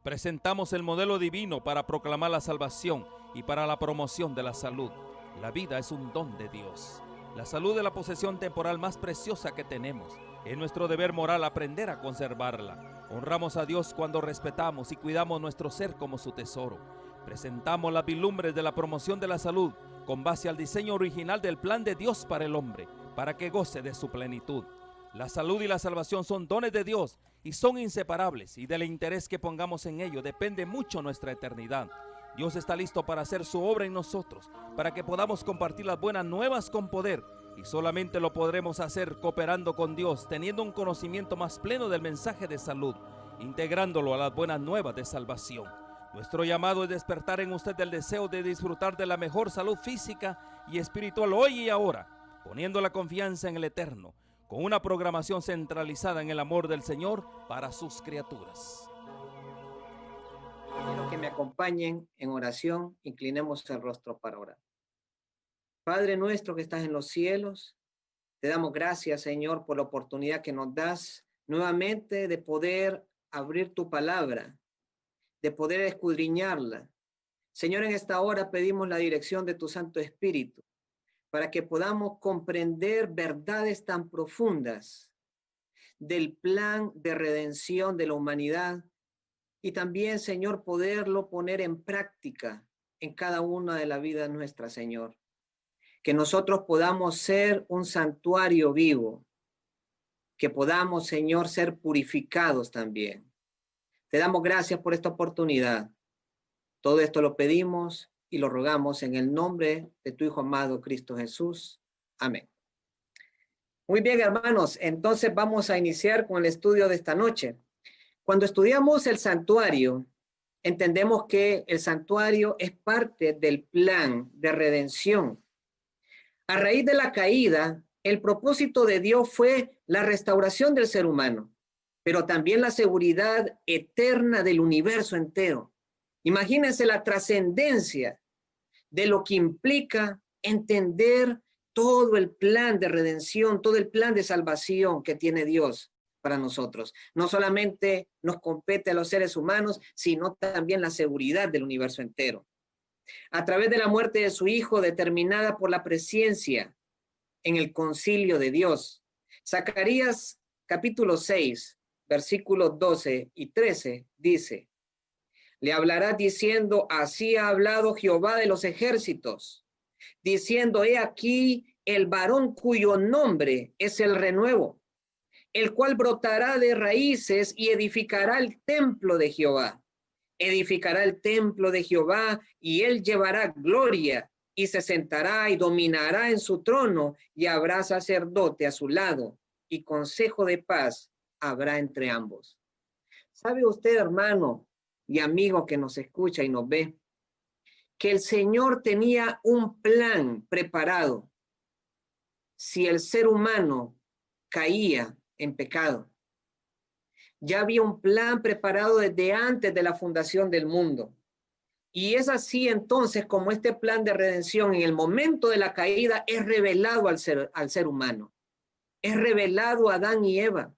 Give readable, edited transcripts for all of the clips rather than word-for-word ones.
Presentamos el modelo divino para proclamar la salvación y para la promoción de la salud. La vida es un don de Dios. La salud es la posesión temporal más preciosa que tenemos. Es nuestro deber moral aprender a conservarla. Honramos a Dios cuando respetamos y cuidamos nuestro ser como su tesoro. Presentamos las vislumbres de la promoción de la salud con base al diseño original del plan de Dios para el hombre, para que goce de su plenitud. La salud y la salvación son dones de Dios y son inseparables, y del interés que pongamos en ello depende mucho nuestra eternidad. Dios está listo para hacer su obra en nosotros, para que podamos compartir las buenas nuevas con poder, y solamente lo podremos hacer cooperando con Dios, teniendo un conocimiento más pleno del mensaje de salud, integrándolo a las buenas nuevas de salvación. Nuestro llamado es despertar en usted el deseo de disfrutar de la mejor salud física y espiritual hoy y ahora, poniendo la confianza en el Eterno, con una programación centralizada en el amor del Señor para sus criaturas. Quiero que me acompañen en oración, inclinemos el rostro para orar. Padre nuestro que estás en los cielos, te damos gracias, Señor, por la oportunidad que nos das nuevamente de poder abrir tu palabra, de poder escudriñarla. Señor, en esta hora pedimos la dirección de tu Santo Espíritu para que podamos comprender verdades tan profundas del plan de redención de la humanidad y también, Señor, poderlo poner en práctica en cada una de la vida nuestra, Señor. Que nosotros podamos ser un santuario vivo, que podamos, Señor, ser purificados también. Te damos gracias por esta oportunidad. Todo esto lo pedimos y lo rogamos en el nombre de tu Hijo amado, Cristo Jesús. Amén. Muy bien, hermanos, entonces vamos a iniciar con el estudio de esta noche. Cuando estudiamos el santuario, entendemos que el santuario es parte del plan de redención. A raíz de la caída, el propósito de Dios fue la restauración del ser humano, pero también la seguridad eterna del universo entero. Imagínense la trascendencia de lo que implica entender todo el plan de redención, todo el plan de salvación que tiene Dios para nosotros. No solamente nos compete a los seres humanos, sino también la seguridad del universo entero. A través de la muerte de su Hijo, determinada por la presciencia en el concilio de Dios. Zacarías capítulo 6, versículos 12 y 13 dice: le hablará diciendo, así ha hablado Jehová de los ejércitos, diciendo, he aquí el varón cuyo nombre es el renuevo, el cual brotará de raíces y edificará el templo de Jehová. Edificará el templo de Jehová y él llevará gloria y se sentará y dominará en su trono y habrá sacerdote a su lado y consejo de paz habrá entre ambos. ¿Sabe usted, hermano y amigo que nos escucha y nos ve, que el Señor tenía un plan preparado si el ser humano caía en pecado? Ya había un plan preparado desde antes de la fundación del mundo. Y es así entonces como este plan de redención en el momento de la caída es revelado al ser humano. Es revelado a Adán y Eva.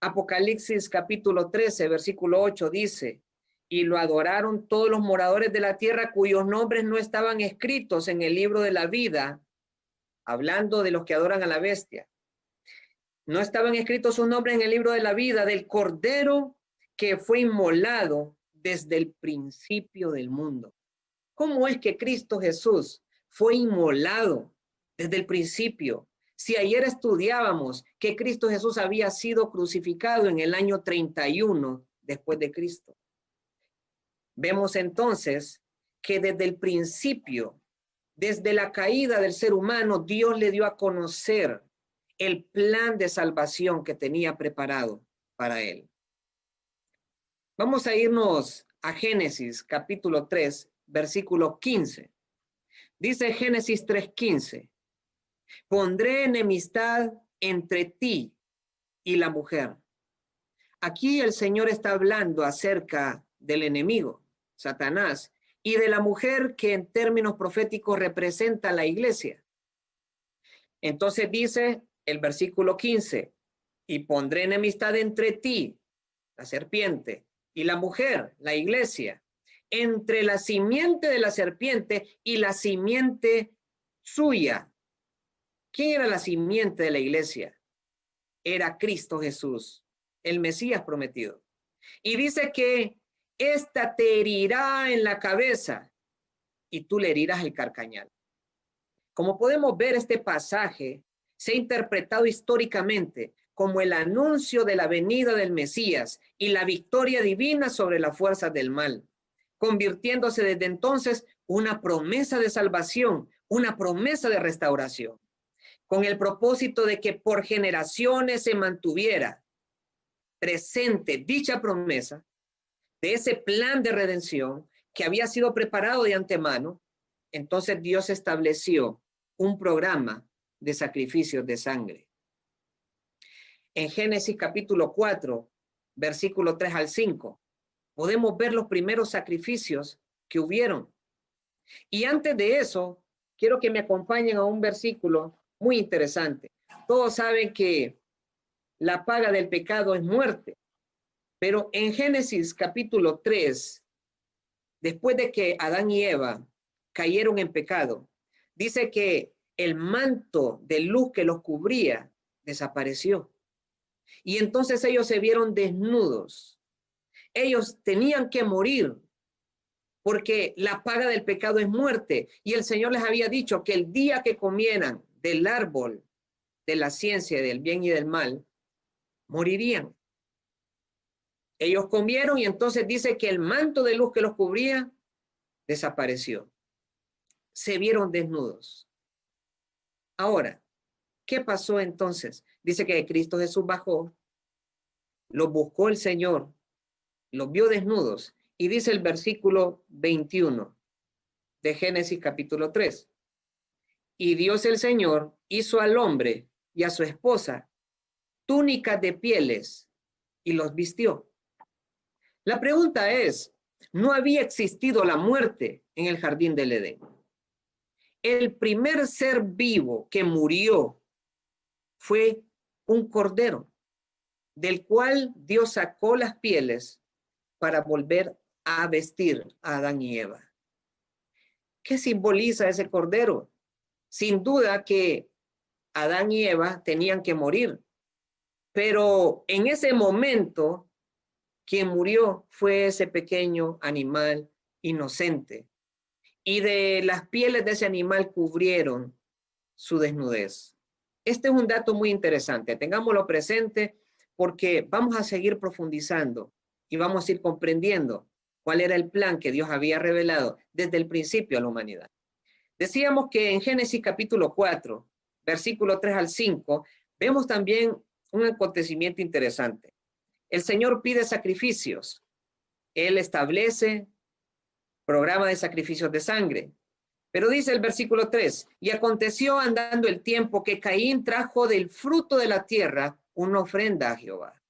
Apocalipsis capítulo 13, versículo 8 dice, y lo adoraron todos los moradores de la tierra cuyos nombres no estaban escritos en el libro de la vida, hablando de los que adoran a la bestia. No estaban escritos sus nombres en el libro de la vida del Cordero que fue inmolado desde el principio del mundo. ¿Cómo es que Cristo Jesús fue inmolado desde el principio? Si ayer estudiábamos que Cristo Jesús había sido crucificado en el año 31 después de Cristo. Vemos entonces que desde el principio, desde la caída del ser humano, Dios le dio a conocer el plan de salvación que tenía preparado para él. Vamos a irnos a Génesis capítulo 3, versículo 15. Dice Génesis 3:15, pondré enemistad entre ti y la mujer. Aquí el Señor está hablando acerca del enemigo, Satanás, y de la mujer que en términos proféticos representa a la iglesia. Entonces dice el versículo 15, y pondré enemistad entre ti, la serpiente, y la mujer, la iglesia, entre la simiente de la serpiente y la simiente suya. ¿Quién era la simiente de la iglesia? Era Cristo Jesús, el Mesías prometido. Y dice que ésta te herirá en la cabeza y tú le herirás el carcañal. Como podemos ver, este pasaje se ha interpretado históricamente como el anuncio de la venida del Mesías y la victoria divina sobre las fuerzas del mal, convirtiéndose desde entonces una promesa de salvación, una promesa de restauración, con el propósito de que por generaciones se mantuviera presente dicha promesa de ese plan de redención que había sido preparado de antemano. Entonces Dios estableció un programa de sacrificios de sangre. En Génesis capítulo 4, versículo 3 al 5, podemos ver los primeros sacrificios que hubieron. Y antes de eso, quiero que me acompañen a un versículo muy interesante. Todos saben que la paga del pecado es muerte, pero en Génesis capítulo 3, después de que Adán y Eva cayeron en pecado, dice que el manto de luz que los cubría desapareció. Y entonces ellos se vieron desnudos. Ellos tenían que morir porque la paga del pecado es muerte. Y el Señor les había dicho que el día que comieran del árbol de la ciencia del bien y del mal, morirían. Ellos comieron y entonces dice que el manto de luz que los cubría desapareció. Se vieron desnudos. Ahora, ¿qué pasó entonces? Dice que Cristo Jesús bajó, los buscó el Señor, los vio desnudos, y dice el versículo 21 de Génesis capítulo 3. Y Dios el Señor hizo al hombre y a su esposa túnicas de pieles y los vistió. La pregunta es, ¿no había existido la muerte en el jardín del Edén? El primer ser vivo que murió fue un cordero, del cual Dios sacó las pieles para volver a vestir a Adán y Eva. ¿Qué simboliza ese cordero? Sin duda que Adán y Eva tenían que morir, pero en ese momento quien murió fue ese pequeño animal inocente, y de las pieles de ese animal cubrieron su desnudez. Este es un dato muy interesante, tengámoslo presente porque vamos a seguir profundizando y vamos a ir comprendiendo cuál era el plan que Dios había revelado desde el principio a la humanidad. Decíamos que en Génesis capítulo 4, versículo 3 al 5, vemos también un acontecimiento interesante. El Señor pide sacrificios. Él establece programa de sacrificios de sangre. Pero dice el versículo 3, y aconteció andando el tiempo que Caín trajo del fruto de la tierra una ofrenda a Jehová.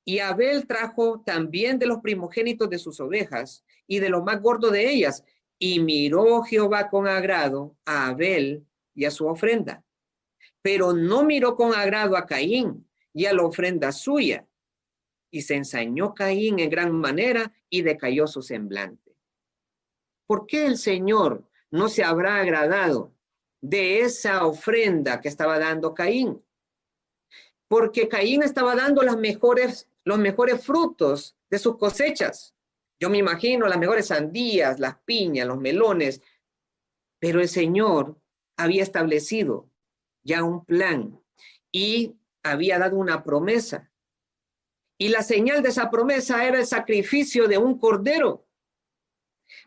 Y Abel trajo también de los primogénitos de sus ovejas y de lo más gordo de ellas. Y miró Jehová con agrado a Abel y a su ofrenda. Pero no miró con agrado a Caín y a la ofrenda suya. Y se ensañó Caín en gran manera y decayó su semblante. ¿Por qué el Señor no se habrá agradado de esa ofrenda que estaba dando Caín? Porque Caín estaba dando los mejores frutos de sus cosechas. Yo me imagino las mejores sandías, las piñas, los melones. Pero el Señor había establecido ya un plan y había dado una promesa. Y la señal de esa promesa era el sacrificio de un cordero.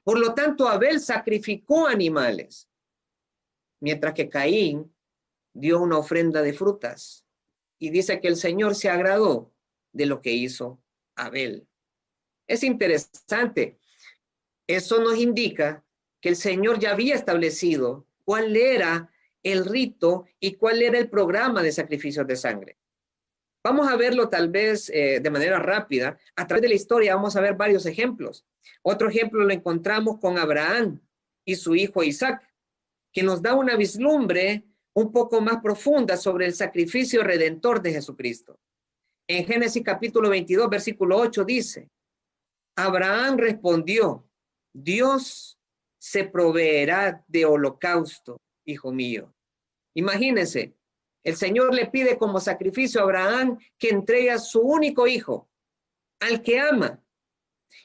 Por lo tanto, Abel sacrificó animales, mientras que Caín dio una ofrenda de frutas. Y dice que el Señor se agradó de lo que hizo Abel. Es interesante. Eso nos indica que el Señor ya había establecido cuál era el rito y cuál era el programa de sacrificios de sangre. Vamos a verlo tal vez de manera rápida. A través de la historia vamos a ver varios ejemplos. Otro ejemplo lo encontramos con Abraham y su hijo Isaac, que nos da una vislumbre un poco más profunda sobre el sacrificio redentor de Jesucristo. En Génesis capítulo 22, versículo 8 dice, Abraham respondió, Dios se proveerá de holocausto, hijo mío. Imagínense, el Señor le pide como sacrificio a Abraham que entregue a su único hijo, al que ama.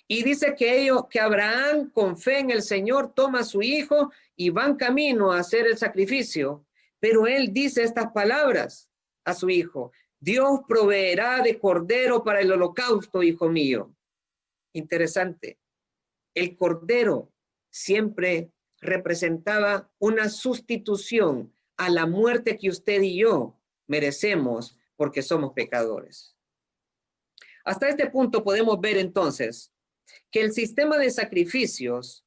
Y dice que Abraham, con fe en el Señor, toma a su hijo y van camino a hacer el sacrificio. Pero él dice estas palabras a su hijo, Dios proveerá de cordero para el holocausto, hijo mío. Interesante. El cordero siempre representaba una sustitución a la muerte que usted y yo merecemos porque somos pecadores. Hasta este punto podemos ver entonces que el sistema de sacrificios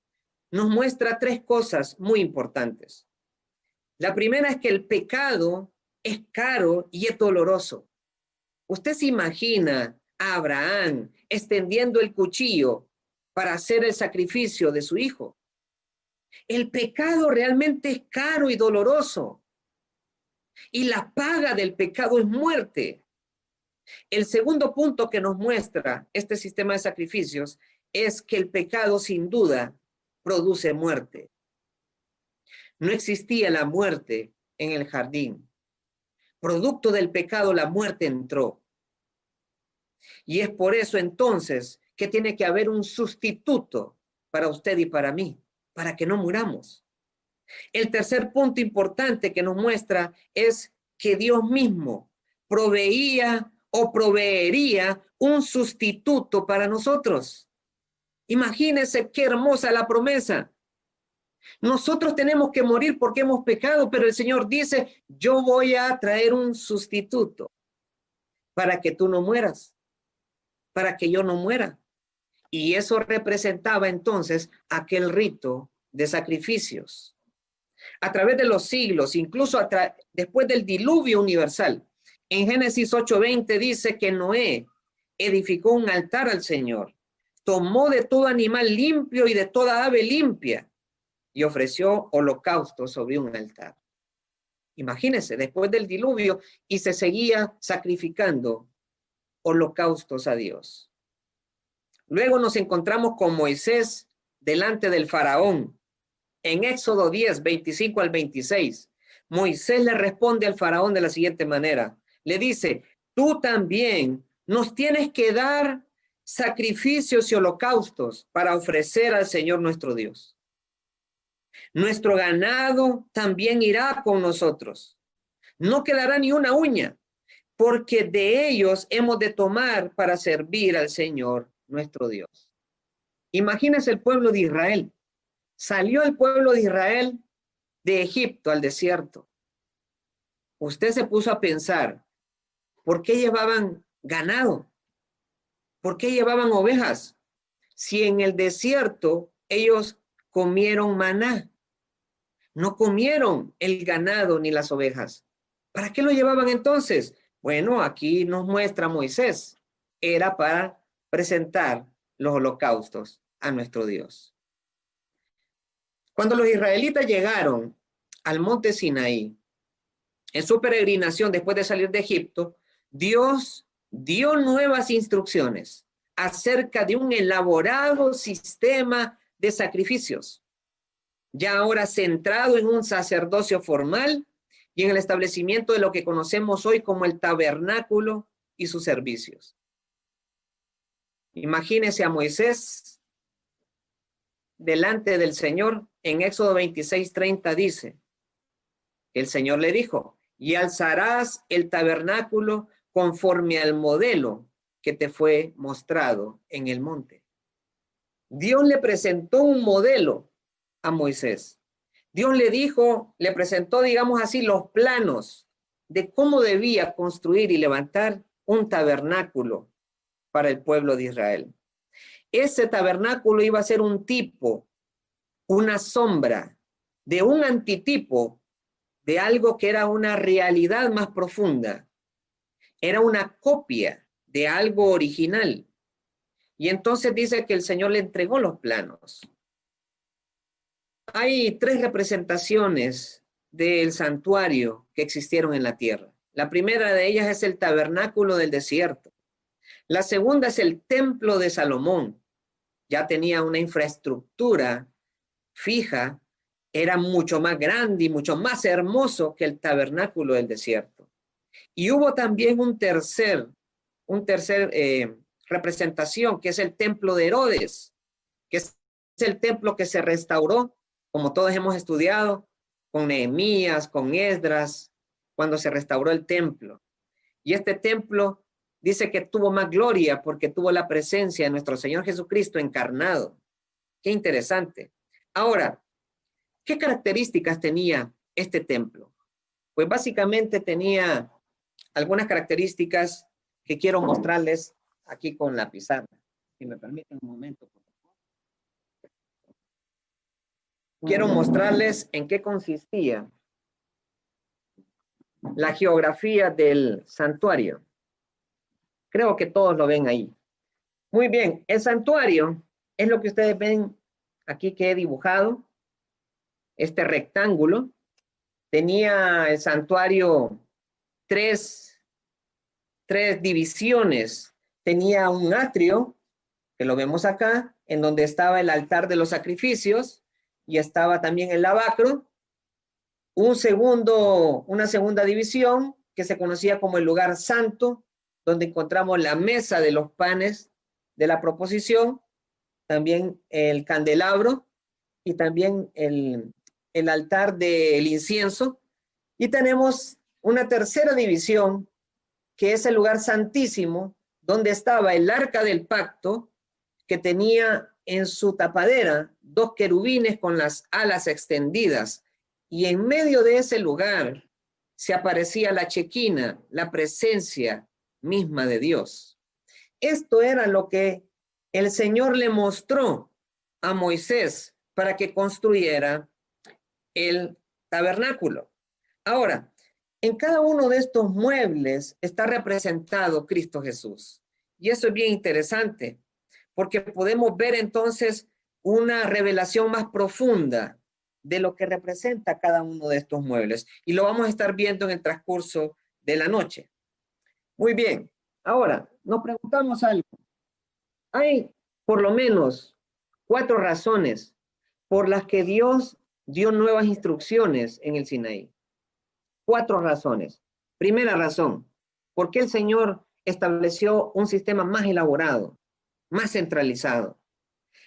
nos muestra tres cosas muy importantes. La primera es que el pecado es caro y es doloroso. Usted se imagina a Abraham extendiendo el cuchillo para hacer el sacrificio de su hijo. El pecado realmente es caro y doloroso. Y la paga del pecado es muerte. El segundo punto que nos muestra este sistema de sacrificios es que el pecado sin duda produce muerte. No existía la muerte en el jardín. Producto del pecado, la muerte entró. Y es por eso entonces que tiene que haber un sustituto para usted y para mí, para que no muramos. El tercer punto importante que nos muestra es que Dios mismo proveía o proveería un sustituto para nosotros. Imagínense qué hermosa la promesa. Nosotros tenemos que morir porque hemos pecado, pero el Señor dice, yo voy a traer un sustituto para que tú no mueras, para que yo no muera. Y eso representaba entonces aquel rito de sacrificios. A través de los siglos, incluso después del diluvio universal, en Génesis 8:20 dice que Noé edificó un altar al Señor, tomó de todo animal limpio y de toda ave limpia y ofreció holocausto sobre un altar. Imagínense, después del diluvio, y se seguía sacrificando holocaustos a Dios. Luego nos encontramos con Moisés delante del faraón. En Éxodo 10, 25 al 26, Moisés le responde al faraón de la siguiente manera. Le dice, tú también nos tienes que dar sacrificios y holocaustos para ofrecer al Señor nuestro Dios. Nuestro ganado también irá con nosotros. No quedará ni una uña, porque de ellos hemos de tomar para servir al Señor nuestro Dios. Imagínense el pueblo de Israel. Salió el pueblo de Israel de Egipto al desierto. Usted se puso a pensar, ¿por qué llevaban ganado? ¿Por qué llevaban ovejas? Si en el desierto ellos comieron maná, no comieron el ganado ni las ovejas. ¿Para qué lo llevaban entonces? Bueno, aquí nos muestra Moisés. Era para presentar los holocaustos a nuestro Dios. Cuando los israelitas llegaron al monte Sinaí, en su peregrinación después de salir de Egipto, Dios dio nuevas instrucciones acerca de un elaborado sistema de sacrificios, ya ahora centrado en un sacerdocio formal y en el establecimiento de lo que conocemos hoy como el tabernáculo y sus servicios. Imagínense a Moisés delante del Señor. En Éxodo 26:30 dice, el Señor le dijo, y alzarás el tabernáculo conforme al modelo que te fue mostrado en el monte. Dios le presentó un modelo a Moisés. Dios le dijo, le presentó, digamos así, los planos de cómo debía construir y levantar un tabernáculo para el pueblo de Israel. Ese tabernáculo iba a ser un tipo, una sombra de un antitipo de algo que era una realidad más profunda. Era una copia de algo original. Y entonces dice que el Señor le entregó los planos. Hay tres representaciones del santuario que existieron en la tierra. La primera de ellas es el tabernáculo del desierto. La segunda es el templo de Salomón. Ya tenía una infraestructura fija, era mucho más grande y mucho más hermoso que el tabernáculo del desierto. Y hubo también un tercer representación, que es el templo de Herodes, que es el templo que se restauró, como todos hemos estudiado, con Nehemías, con Esdras, cuando se restauró el templo. Y este templo dice que tuvo más gloria porque tuvo la presencia de nuestro Señor Jesucristo encarnado. Qué interesante. Ahora, ¿qué características tenía este templo? Pues básicamente tenía algunas características que quiero mostrarles aquí con la pizarra. Si me permiten un momento, por favor. Quiero mostrarles en qué consistía la geografía del santuario. Creo que todos lo ven ahí. Muy bien, el santuario es lo que ustedes ven aquí que he dibujado, este rectángulo. Tenía el santuario tres divisiones. Tenía un atrio, que lo vemos acá, en donde estaba el altar de los sacrificios y estaba también el lavacro. Una segunda división que se conocía como el lugar santo, donde encontramos la mesa de los panes de la proposición, también el candelabro y también el altar del incienso. Y tenemos una tercera división, que es el lugar santísimo, donde estaba el arca del pacto, que tenía en su tapadera 2 querubines con las alas extendidas, y en medio de ese lugar se aparecía la chequina, la presencia misma de Dios. Esto era lo que el Señor le mostró a Moisés para que construyera el tabernáculo. Ahora, en cada uno de estos muebles está representado Cristo Jesús. Y eso es bien interesante, porque podemos ver entonces una revelación más profunda de lo que representa cada uno de estos muebles. Y lo vamos a estar viendo en el transcurso de la noche. Muy bien. Ahora, nos preguntamos algo. Hay por lo menos 4 razones por las que Dios dio nuevas instrucciones en el Sinaí. 4 razones. Primera razón, ¿por qué el Señor estableció un sistema más elaborado, más centralizado?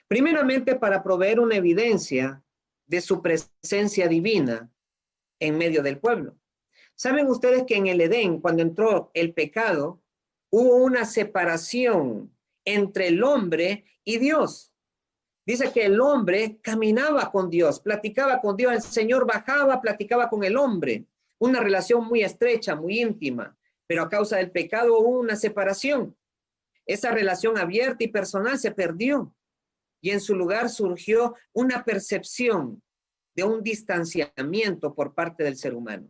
Primeramente, para proveer una evidencia de su presencia divina en medio del pueblo. ¿Saben ustedes que en el Edén, cuando entró el pecado, hubo una separación entre el hombre y Dios? Dice que el hombre caminaba con Dios, platicaba con Dios, el Señor bajaba, platicaba con el hombre. Una relación muy estrecha, muy íntima, pero a causa del pecado hubo una separación. Esa relación abierta y personal se perdió y en su lugar surgió una percepción de un distanciamiento por parte del ser humano.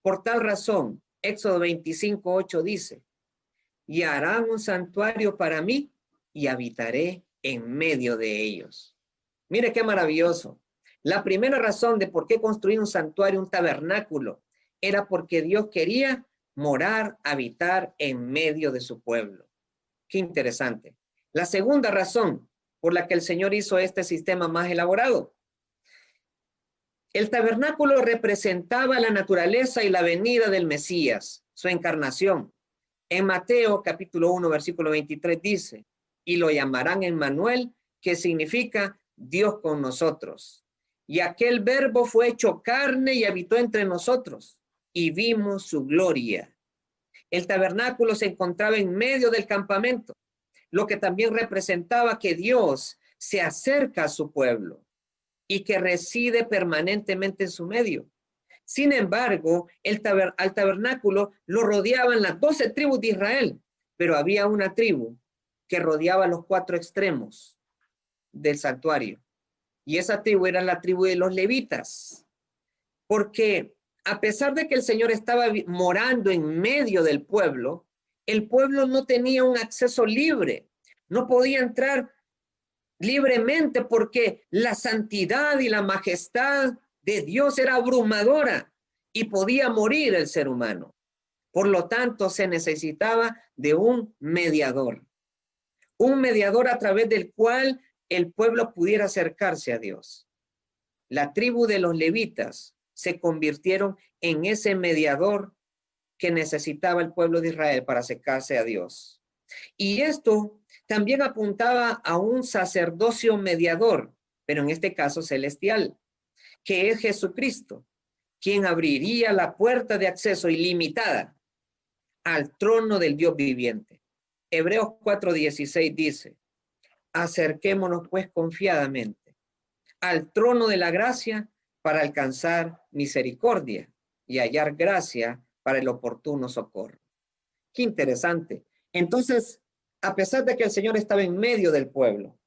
Por tal razón, Éxodo 25:8 dice, y harán un santuario para mí y habitaré en medio de ellos. Mire qué maravilloso. La primera razón de por qué construir un santuario, un tabernáculo, era porque Dios quería morar, habitar en medio de su pueblo. Qué interesante. La segunda razón por la que el Señor hizo este sistema más elaborado. El tabernáculo representaba la naturaleza y la venida del Mesías, su encarnación. En Mateo capítulo 1, versículo 23 dice, y lo llamarán Emmanuel, que significa Dios con nosotros. Y aquel verbo fue hecho carne y habitó entre nosotros, y vimos su gloria. El tabernáculo se encontraba en medio del campamento, lo que también representaba que Dios se acerca a su pueblo y que reside permanentemente en su medio. Sin embargo, al tabernáculo lo rodeaban las 12 tribus de Israel, pero había una tribu que rodeaba los 4 extremos del santuario. Y esa tribu era la tribu de los levitas, porque a pesar de que el Señor estaba morando en medio del pueblo, el pueblo no tenía un acceso libre, no podía entrar libremente porque la santidad y la majestad de Dios era abrumadora y podía morir el ser humano. Por lo tanto, se necesitaba de un mediador a través del cual el pueblo pudiera acercarse a Dios. La tribu de los levitas se convirtieron en ese mediador que necesitaba el pueblo de Israel para acercarse a Dios. Y esto también apuntaba a un sacerdocio mediador, pero en este caso celestial, que es Jesucristo, quien abriría la puerta de acceso ilimitada al trono del Dios viviente. Hebreos 4:16 dice: acerquémonos pues confiadamente al trono de la gracia para alcanzar misericordia y hallar gracia para el oportuno socorro. Qué interesante. Entonces, a pesar de que el Señor estaba en medio del pueblo,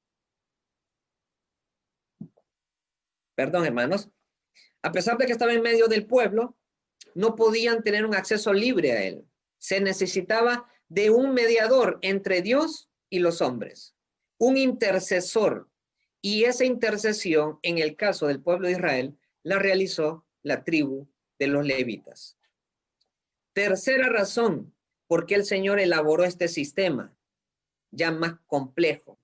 perdón, hermanos, a pesar de que estaba en medio del pueblo, no podían tener un acceso libre a él. Se necesitaba de un mediador entre Dios y los hombres, un intercesor. Y esa intercesión, en el caso del pueblo de Israel, la realizó la tribu de los levitas. Tercera razón por qué el Señor elaboró este sistema, ya más complejo.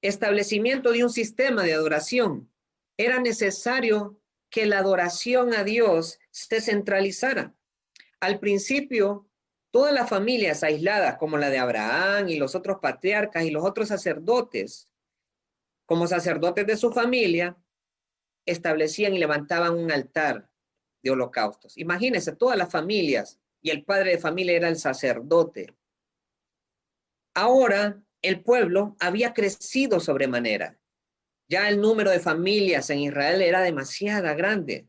Establecimiento de un sistema de adoración. Era necesario que la adoración a Dios se centralizara. Al principio, todas las familias aisladas, como la de Abraham y los otros patriarcas y los otros sacerdotes, como sacerdotes de su familia, establecían y levantaban un altar de holocaustos. Imagínense, todas las familias, y el padre de familia era el sacerdote. Ahora, el pueblo había crecido sobremanera. Ya el número de familias en Israel era demasiado grande.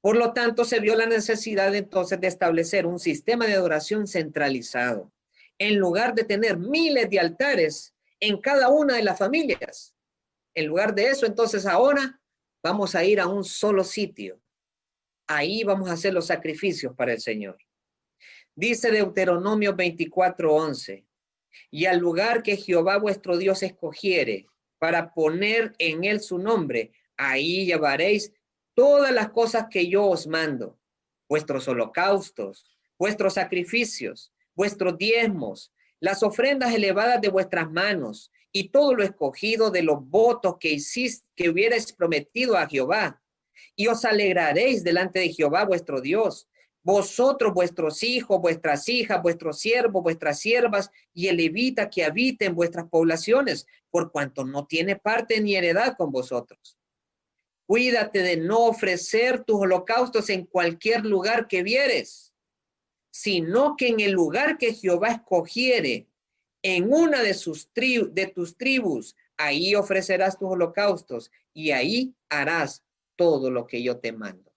Por lo tanto, se vio la necesidad entonces de establecer un sistema de adoración centralizado, en lugar de tener miles de altares en cada una de las familias. En lugar de eso, entonces ahora vamos a ir a un solo sitio. Ahí vamos a hacer los sacrificios para el Señor. Dice Deuteronomio 24:11, y al lugar que Jehová vuestro Dios escogiere para poner en él su nombre, ahí llevaréis todas las cosas que yo os mando, vuestros holocaustos, vuestros sacrificios, vuestros diezmos, las ofrendas elevadas de vuestras manos y todo lo escogido de los votos que hiciste, que hubierais prometido a Jehová. Y os alegraréis delante de Jehová vuestro Dios, vosotros, vuestros hijos, vuestras hijas, vuestros siervos, vuestras siervas y el levita que habita en vuestras poblaciones, por cuanto no tiene parte ni heredad con vosotros. Cuídate de no ofrecer tus holocaustos en cualquier lugar que vieres, sino que en el lugar que Jehová escogiere, en una de tus tribus, ahí ofrecerás tus holocaustos y ahí harás todo lo que yo te mando.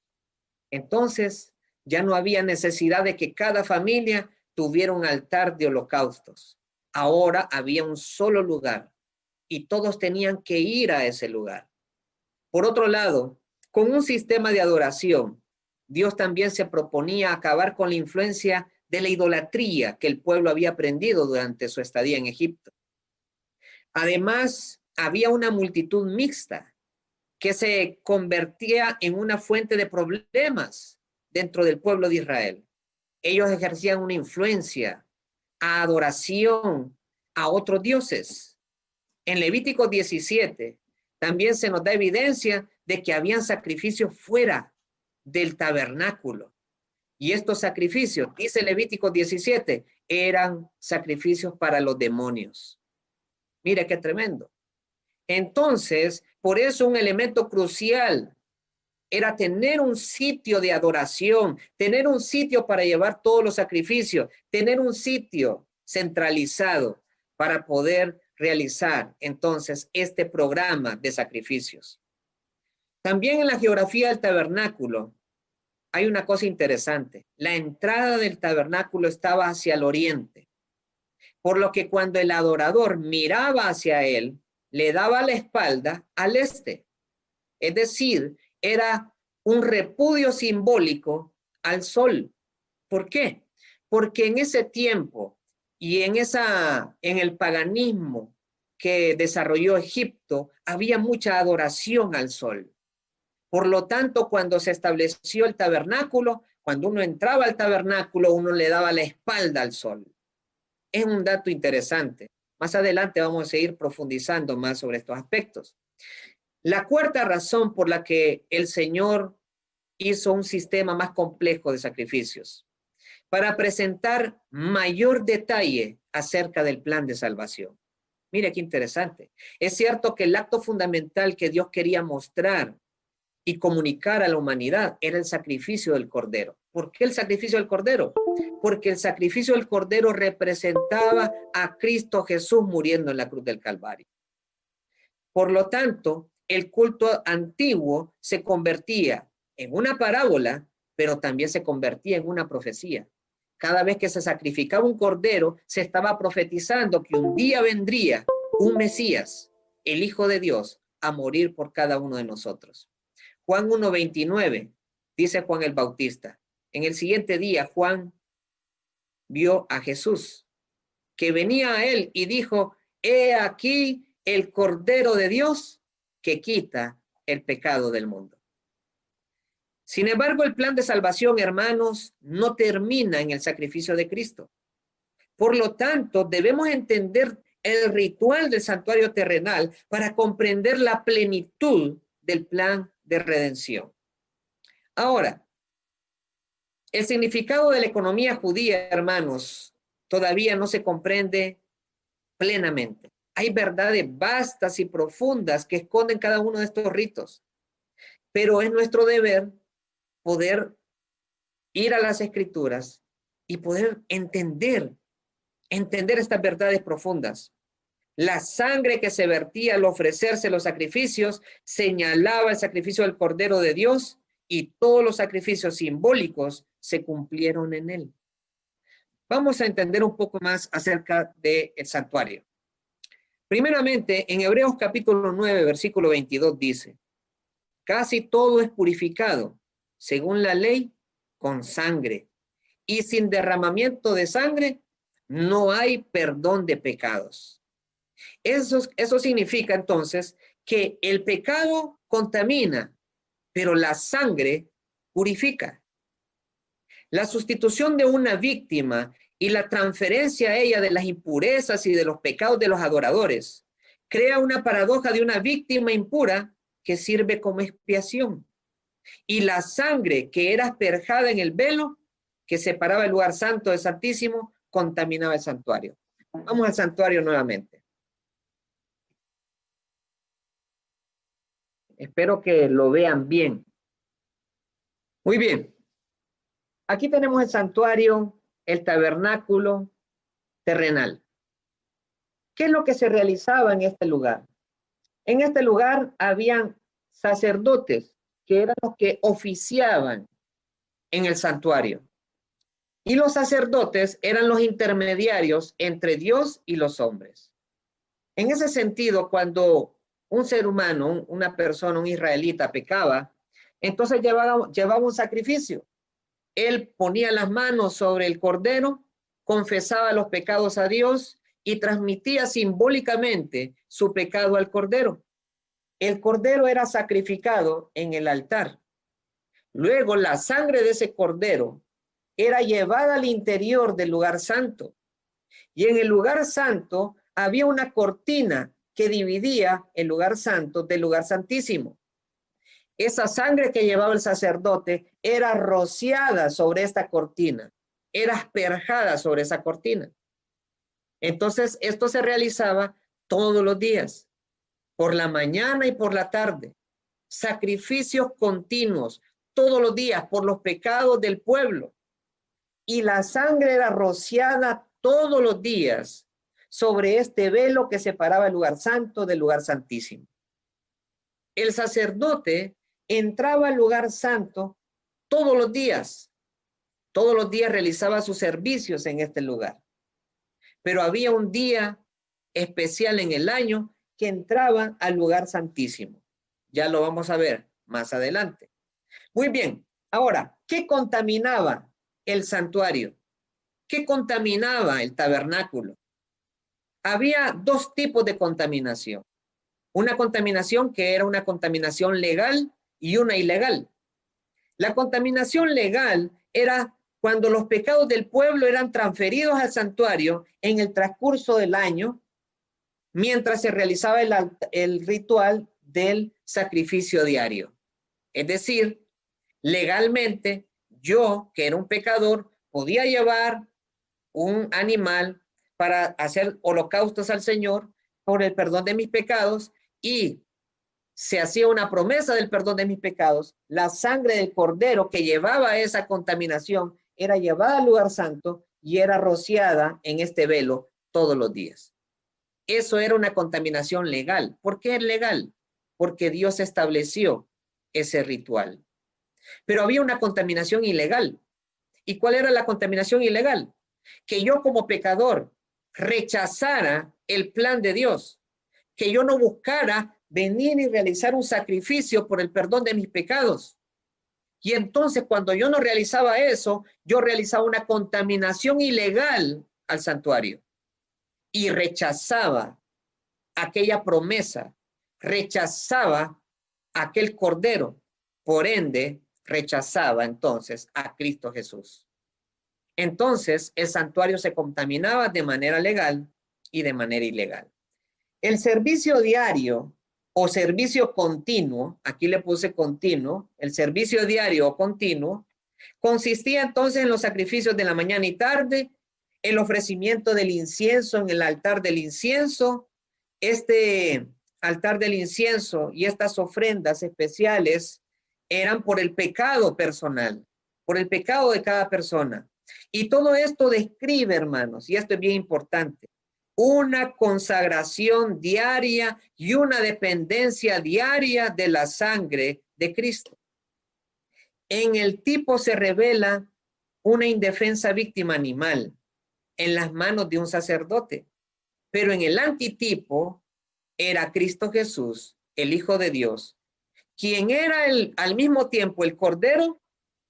Entonces, ya no había necesidad de que cada familia tuviera un altar de holocaustos. Ahora había un solo lugar y todos tenían que ir a ese lugar. Por otro lado, con un sistema de adoración, Dios también se proponía acabar con la influencia de la idolatría que el pueblo había aprendido durante su estadía en Egipto. Además, había una multitud mixta que se convertía en una fuente de problemas dentro del pueblo de Israel. Ellos ejercían una influencia a adoración a otros dioses. En Levítico 17 también se nos da evidencia de que habían sacrificios fuera del tabernáculo. Y estos sacrificios, dice Levítico 17, eran sacrificios para los demonios. Mire qué tremendo. Entonces, por eso un elemento crucial era tener un sitio de adoración, tener un sitio para llevar todos los sacrificios, tener un sitio centralizado para poder realizar entonces este programa de sacrificios. También en la geografía del tabernáculo hay una cosa interesante. La entrada del tabernáculo estaba hacia el oriente, por lo que cuando el adorador miraba hacia él, le daba la espalda al este. Es decir, era un repudio simbólico al sol. ¿Por qué? Porque en ese tiempo y en el paganismo que desarrolló Egipto, había mucha adoración al sol. Por lo tanto, cuando se estableció el tabernáculo, Cuando uno entraba al tabernáculo, uno le daba la espalda al sol. Es un dato interesante. Más adelante vamos a seguir profundizando más sobre estos aspectos. La cuarta razón por la que el Señor hizo un sistema más complejo de sacrificios, para presentar mayor detalle acerca del plan de salvación. Mire qué interesante. Es cierto que el acto fundamental que Dios quería mostrar y comunicar a la humanidad era el sacrificio del Cordero. ¿Por qué el sacrificio del Cordero? Porque el sacrificio del Cordero representaba a Cristo Jesús muriendo en la cruz del Calvario. Por lo tanto, el culto antiguo se convertía en una parábola, pero también se convertía en una profecía. Cada vez que se sacrificaba un cordero, se estaba profetizando que un día vendría un Mesías, el Hijo de Dios, a morir por cada uno de nosotros. Juan 1:29, dice Juan el Bautista. En el siguiente día, Juan vio a Jesús, que venía a él y dijo, he aquí el Cordero de Dios que quita el pecado del mundo. Sin embargo, el plan de salvación, hermanos, no termina en el sacrificio de Cristo. Por lo tanto, debemos entender el ritual del santuario terrenal para comprender la plenitud del plan de redención. Ahora, el significado de la economía judía, hermanos, todavía no se comprende plenamente. Hay verdades vastas y profundas que esconden cada uno de estos ritos, pero es nuestro deber poder ir a las escrituras y poder entender estas verdades profundas. La sangre que se vertía al ofrecerse los sacrificios señalaba el sacrificio del Cordero de Dios y todos los sacrificios simbólicos se cumplieron en él. Vamos a entender un poco más acerca del santuario. Primeramente, en Hebreos capítulo 9, versículo 22 dice, casi todo es purificado, según la ley, con sangre, y sin derramamiento de sangre no hay perdón de pecados. Eso significa entonces que el pecado contamina, pero la sangre purifica. La sustitución de una víctima y la transferencia a ella de las impurezas y de los pecados de los adoradores crea una paradoja de una víctima impura que sirve como expiación. Y la sangre que era asperjada en el velo que separaba el lugar santo del santísimo contaminaba el santuario. Vamos al santuario nuevamente. Espero que lo vean bien. Muy bien. Aquí tenemos el santuario, el tabernáculo terrenal. ¿Qué es lo que se realizaba en este lugar? En este lugar habían sacerdotes que eran los que oficiaban en el santuario. Y los sacerdotes eran los intermediarios entre Dios y los hombres. En ese sentido, cuando un ser humano, una persona, un israelita pecaba, entonces llevaba un sacrificio. Él ponía las manos sobre el cordero, confesaba los pecados a Dios y transmitía simbólicamente su pecado al cordero. El cordero era sacrificado en el altar. Luego la sangre de ese cordero era llevada al interior del lugar santo. Y en el lugar santo había una cortina que dividía el lugar santo del lugar santísimo. Esa sangre que llevaba el sacerdote era rociada sobre esta cortina, era asperjada sobre esa cortina. Entonces, esto se realizaba todos los días, por la mañana y por la tarde. Sacrificios continuos, todos los días, por los pecados del pueblo. Y la sangre era rociada todos los días sobre este velo que separaba el lugar santo del lugar santísimo. El sacerdote entraba al lugar santo todos los días realizaba sus servicios en este lugar. Pero había un día especial en el año que entraba al lugar santísimo. Ya lo vamos a ver más adelante. Muy bien, ahora, ¿qué contaminaba el santuario? ¿Qué contaminaba el tabernáculo? Había dos tipos de contaminación. Una contaminación que era una contaminación legal y una ilegal. La contaminación legal era cuando los pecados del pueblo eran transferidos al santuario en el transcurso del año, mientras se realizaba el ritual del sacrificio diario. Es decir, legalmente, yo, que era un pecador, podía llevar un animal para hacer holocaustos al Señor por el perdón de mis pecados, y se hacía una promesa del perdón de mis pecados. La sangre del cordero que llevaba esa contaminación era llevada al lugar santo y era rociada en este velo todos los días. Eso era una contaminación legal. ¿Por qué es legal? Porque Dios estableció ese ritual. Pero había una contaminación ilegal. ¿Y cuál era la contaminación ilegal? Que yo como pecador rechazara el plan de Dios, que yo no buscara venir y realizar un sacrificio por el perdón de mis pecados. Y entonces cuando yo no realizaba eso, yo realizaba una contaminación ilegal al santuario y rechazaba aquella promesa, rechazaba aquel cordero, por ende rechazaba entonces a Cristo Jesús. Entonces el santuario se contaminaba de manera legal y de manera ilegal. El servicio diario o servicio continuo, aquí le puse continuo, el servicio diario o continuo, consistía entonces en los sacrificios de la mañana y tarde, el ofrecimiento del incienso en el altar del incienso. Este altar del incienso y estas ofrendas especiales eran por el pecado personal, por el pecado de cada persona. Y todo esto describe, hermanos, y esto es bien importante, una consagración diaria y una dependencia diaria de la sangre de Cristo. En el tipo se revela una indefensa víctima animal en las manos de un sacerdote, pero en el antitipo era Cristo Jesús, el Hijo de Dios, quien era al mismo tiempo el Cordero,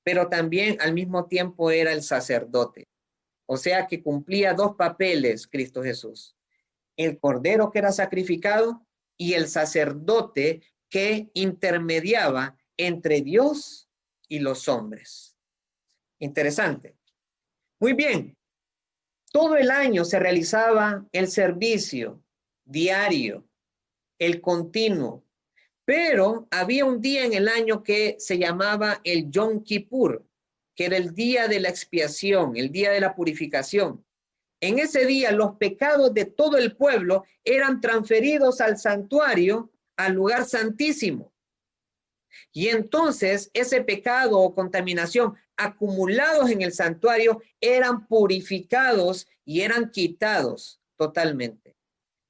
pero también al mismo tiempo era el sacerdote. O sea que cumplía dos papeles Cristo Jesús: el Cordero que era sacrificado y el sacerdote que intermediaba entre Dios y los hombres. Interesante. Muy bien. Todo el año se realizaba el servicio diario, el continuo, pero había un día en el año que se llamaba el Yom Kippur, que era el día de la expiación, el día de la purificación. En ese día los pecados de todo el pueblo eran transferidos al santuario, al lugar santísimo. Y entonces ese pecado o contaminación acumulados en el santuario eran purificados y eran quitados totalmente.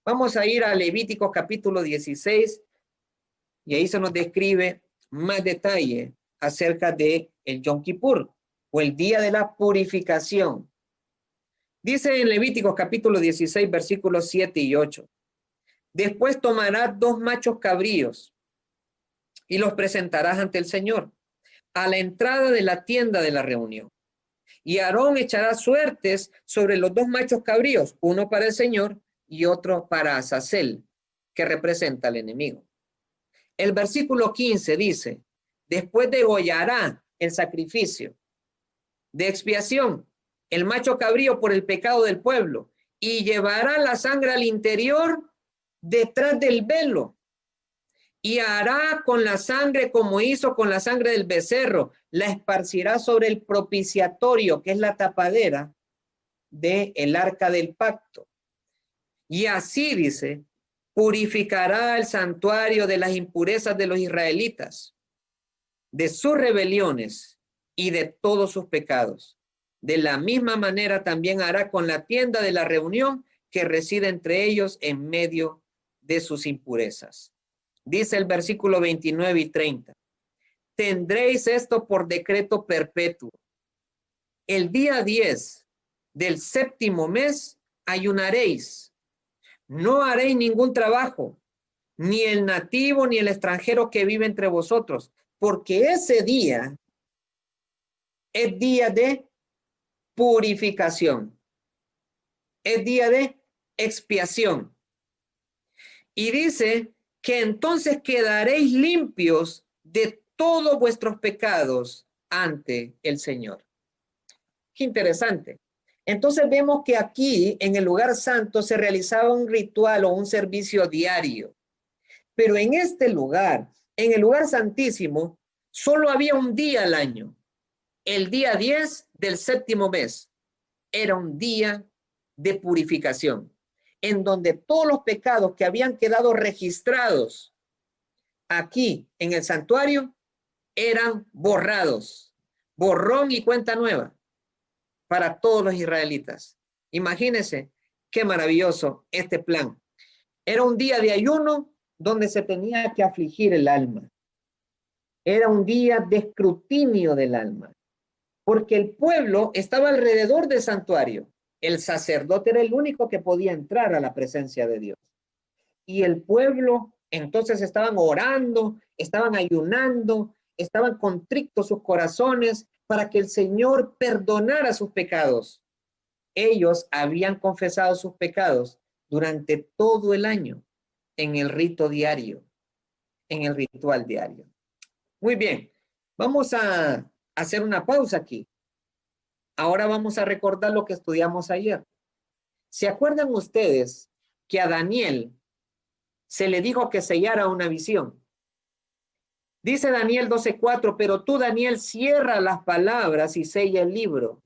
Vamos a ir a Levíticos capítulo 16 y ahí se nos describe más detalle acerca de el Yom Kippur o el día de la purificación. Dice en Levíticos capítulo 16 versículos 7 y 8. Después tomarás 2 machos cabríos y los presentarás ante el Señor a la entrada de la tienda de la reunión. Y Aarón echará suertes sobre los 2 machos cabríos, uno para el Señor y otro para Azazel, que representa al enemigo. El versículo 15 dice, después degollará el sacrificio de expiación, el macho cabrío por el pecado del pueblo, y llevará la sangre al interior detrás del velo, y hará con la sangre como hizo con la sangre del becerro, la esparcirá sobre el propiciatorio, que es la tapadera del arca del pacto. Y así dice, purificará el santuario de las impurezas de los israelitas, de sus rebeliones y de todos sus pecados. De la misma manera también hará con la tienda de la reunión que reside entre ellos en medio de sus impurezas. Dice el versículo 29 y 30. Tendréis esto por decreto perpetuo. El día 10 del 7º mes ayunaréis. No haréis ningún trabajo, ni el nativo ni el extranjero que vive entre vosotros, porque ese día es día de purificación, es día de expiación. Y dice que entonces quedaréis limpios de todos vuestros pecados ante el Señor. Qué interesante. Entonces vemos que aquí en el lugar santo se realizaba un ritual o un servicio diario. Pero en este lugar, en el lugar santísimo, solo había un día al año. El día 10 del séptimo mes era un día de purificación, en donde todos los pecados que habían quedado registrados aquí en el santuario eran borrados, borrón y cuenta nueva para todos los israelitas. Imagínense qué maravilloso este plan. Era un día de ayuno donde se tenía que afligir el alma. Era un día de escrutinio del alma, porque el pueblo estaba alrededor del santuario. El sacerdote era el único que podía entrar a la presencia de Dios. Y el pueblo entonces estaban orando, estaban ayunando, estaban contrictos sus corazones para que el Señor perdonara sus pecados. Ellos habían confesado sus pecados durante todo el año en el rito diario, en el ritual diario. Muy bien, vamos a hacer una pausa aquí. Ahora vamos a recordar lo que estudiamos ayer. ¿Se acuerdan ustedes que a Daniel se le dijo que sellara una visión? Dice Daniel 12:4, pero tú, Daniel, cierra las palabras y sella el libro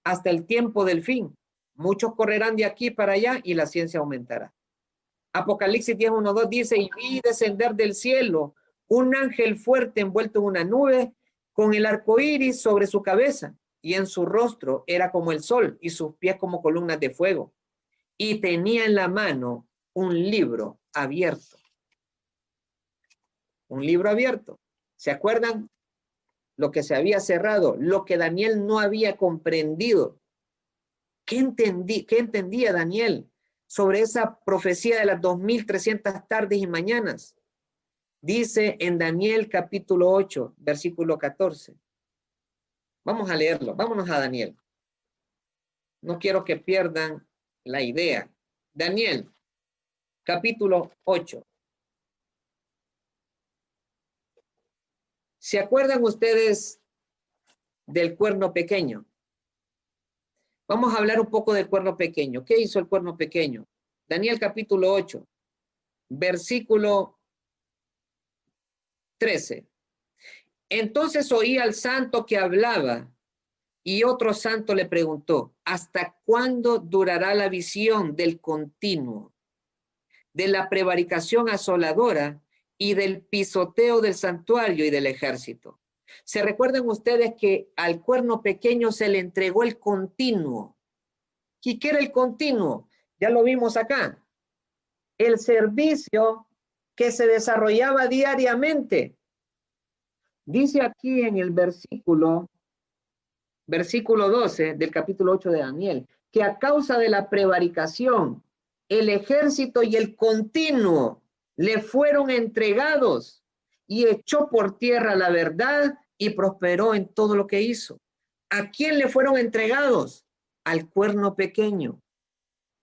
hasta el tiempo del fin. Muchos correrán de aquí para allá y la ciencia aumentará. Apocalipsis 10:1-2 dice, y vi descender del cielo un ángel fuerte envuelto en una nube con el arco iris sobre su cabeza, y en su rostro era como el sol y sus pies como columnas de fuego. Y tenía en la mano un libro abierto. Un libro abierto. ¿Se acuerdan? Lo que se había cerrado, lo que Daniel no había comprendido. ¿Qué entendía Daniel sobre esa profecía de las 2300 tardes y mañanas? Dice en Daniel capítulo 8, versículo 14. Vamos a leerlo, vámonos a Daniel. No quiero que pierdan la idea. Daniel, capítulo 8. ¿Se acuerdan ustedes del cuerno pequeño? Vamos a hablar un poco del cuerno pequeño. ¿Qué hizo el cuerno pequeño? Daniel capítulo 8, versículo 13. Entonces oí al santo que hablaba y otro santo le preguntó, ¿hasta cuándo durará la visión del continuo, de la prevaricación asoladora y del pisoteo del santuario y del ejército? ¿Se recuerdan ustedes que al cuerno pequeño se le entregó el continuo? ¿Y qué era el continuo? Ya lo vimos acá. El servicio que se desarrollaba diariamente. Dice aquí en el versículo 12 del capítulo 8 de Daniel, que a causa de la prevaricación, el ejército y el continuo le fueron entregados y echó por tierra la verdad y prosperó en todo lo que hizo. ¿A quién le fueron entregados? Al cuerno pequeño.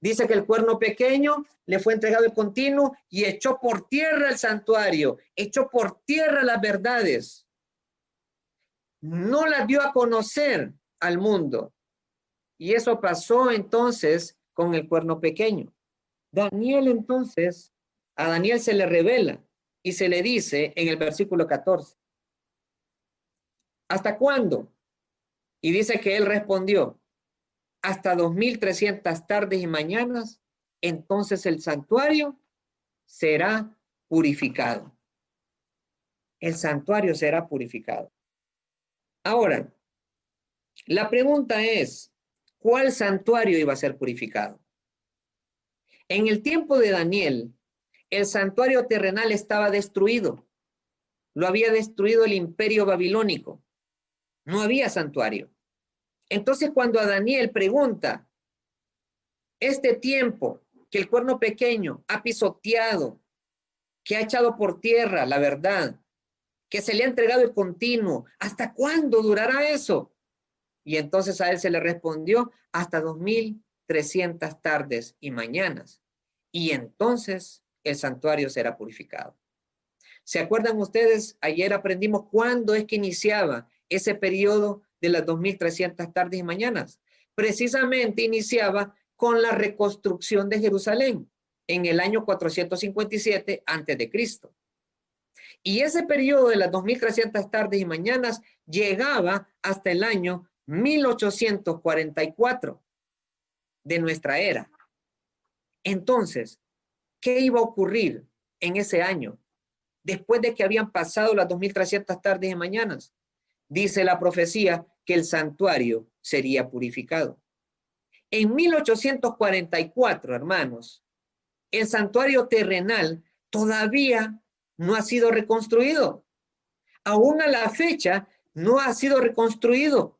Dice que el cuerno pequeño le fue entregado el continuo y echó por tierra el santuario, echó por tierra las verdades. No las dio a conocer al mundo. Y eso pasó entonces con el cuerno pequeño. Daniel entonces, a Daniel se le revela y se le dice en el versículo 14, ¿hasta cuándo? Y dice que él respondió, hasta 2300 tardes y mañanas, entonces el santuario será purificado. El santuario será purificado. Ahora, la pregunta es, ¿cuál santuario iba a ser purificado? En el tiempo de Daniel, el santuario terrenal estaba destruido. Lo había destruido el imperio babilónico. No había santuario. Entonces, cuando a Daniel pregunta, este tiempo que el cuerno pequeño ha pisoteado, que ha echado por tierra la verdad, que se le ha entregado el continuo, ¿hasta cuándo durará eso? Y entonces a él se le respondió, hasta 2300 tardes y mañanas. Y entonces el santuario será purificado. ¿Se acuerdan ustedes? Ayer aprendimos cuándo es que iniciaba ese periodo de las 2300 tardes y mañanas. Precisamente iniciaba con la reconstrucción de Jerusalén en el año 457 a.C. Y ese periodo de las 2300 tardes y mañanas llegaba hasta el año 1844 de nuestra era. Entonces, ¿qué iba a ocurrir en ese año? Después de que habían pasado las 2300 tardes y mañanas, dice la profecía que el santuario sería purificado. En 1844, hermanos, el santuario terrenal todavía no ha sido reconstruido. Aún a la fecha no ha sido reconstruido.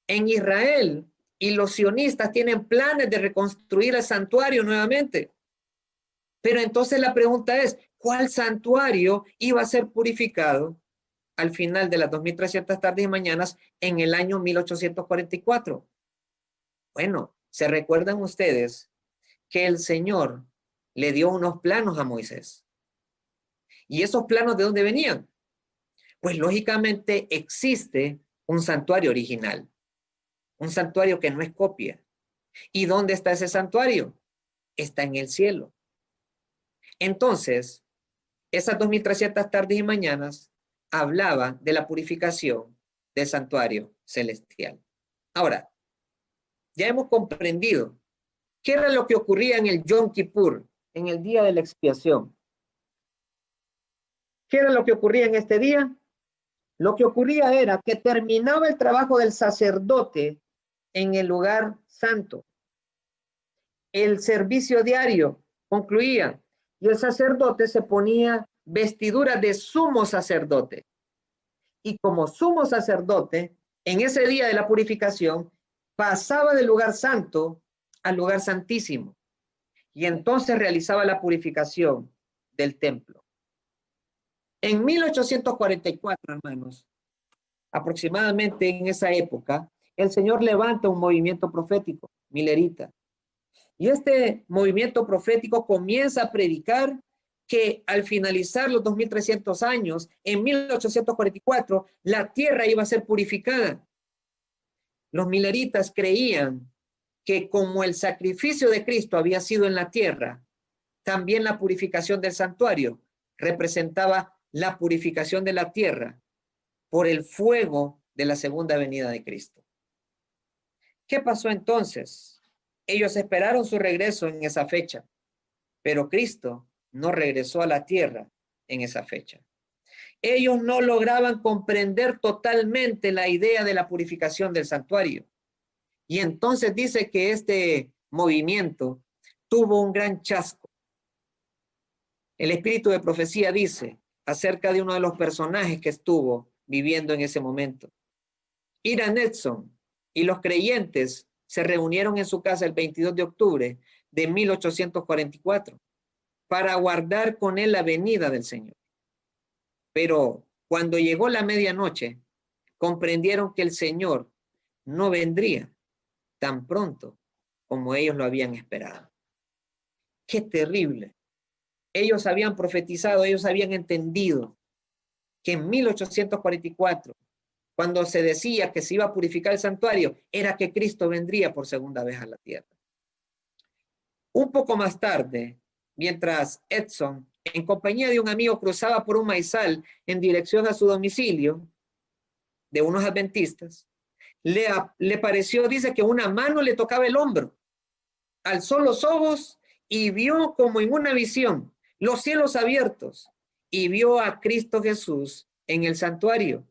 En Israel y los sionistas tienen planes de reconstruir el santuario nuevamente. Pero entonces la pregunta es, ¿cuál santuario iba a ser purificado al final de las 2300 tardes y mañanas en el año 1844? Bueno, ¿se recuerdan ustedes que el Señor le dio unos planos a Moisés? ¿Y esos planos de dónde venían? Pues lógicamente existe un santuario original, un santuario que no es copia. ¿Y dónde está ese santuario? Está en el cielo. Entonces, esas 2300 tardes y mañanas hablaban de la purificación del santuario celestial. Ahora, ya hemos comprendido qué era lo que ocurría en el Yom Kippur, en el día de la expiación. ¿Qué era lo que ocurría en este día? Lo que ocurría era que terminaba el trabajo del sacerdote en el lugar santo. El servicio diario concluía y el sacerdote se ponía vestiduras de sumo sacerdote. Y como sumo sacerdote, en ese día de la purificación, pasaba del lugar santo al lugar santísimo. Y entonces realizaba la purificación del templo. En 1844, hermanos, aproximadamente en esa época, el Señor levanta un movimiento profético, milerita. Y este movimiento profético comienza a predicar que al finalizar los 2300 años, en 1844, la tierra iba a ser purificada. Los mileritas creían que como el sacrificio de Cristo había sido en la tierra, también la purificación del santuario representaba la purificación de la tierra por el fuego de la segunda venida de Cristo. ¿Qué pasó entonces? Ellos esperaron su regreso en esa fecha, pero Cristo no regresó a la tierra en esa fecha. Ellos no lograban comprender totalmente la idea de la purificación del santuario. Y entonces dice que este movimiento tuvo un gran chasco. El espíritu de profecía dice acerca de uno de los personajes que estuvo viviendo en ese momento. Ira Netson y los creyentes se reunieron en su casa el 22 de octubre de 1844 para aguardar con él la venida del Señor. Pero cuando llegó la medianoche, comprendieron que el Señor no vendría tan pronto como ellos lo habían esperado. ¡Qué terrible! Ellos habían profetizado, ellos habían entendido que en 1844, cuando se decía que se iba a purificar el santuario, era que Cristo vendría por segunda vez a la tierra. Un poco más tarde, mientras Edson, en compañía de un amigo, cruzaba por un maizal en dirección a su domicilio de unos adventistas, le pareció, dice, que una mano le tocaba el hombro. Alzó los ojos y vio como en una visión los cielos abiertos y vio a Cristo Jesús en el santuario,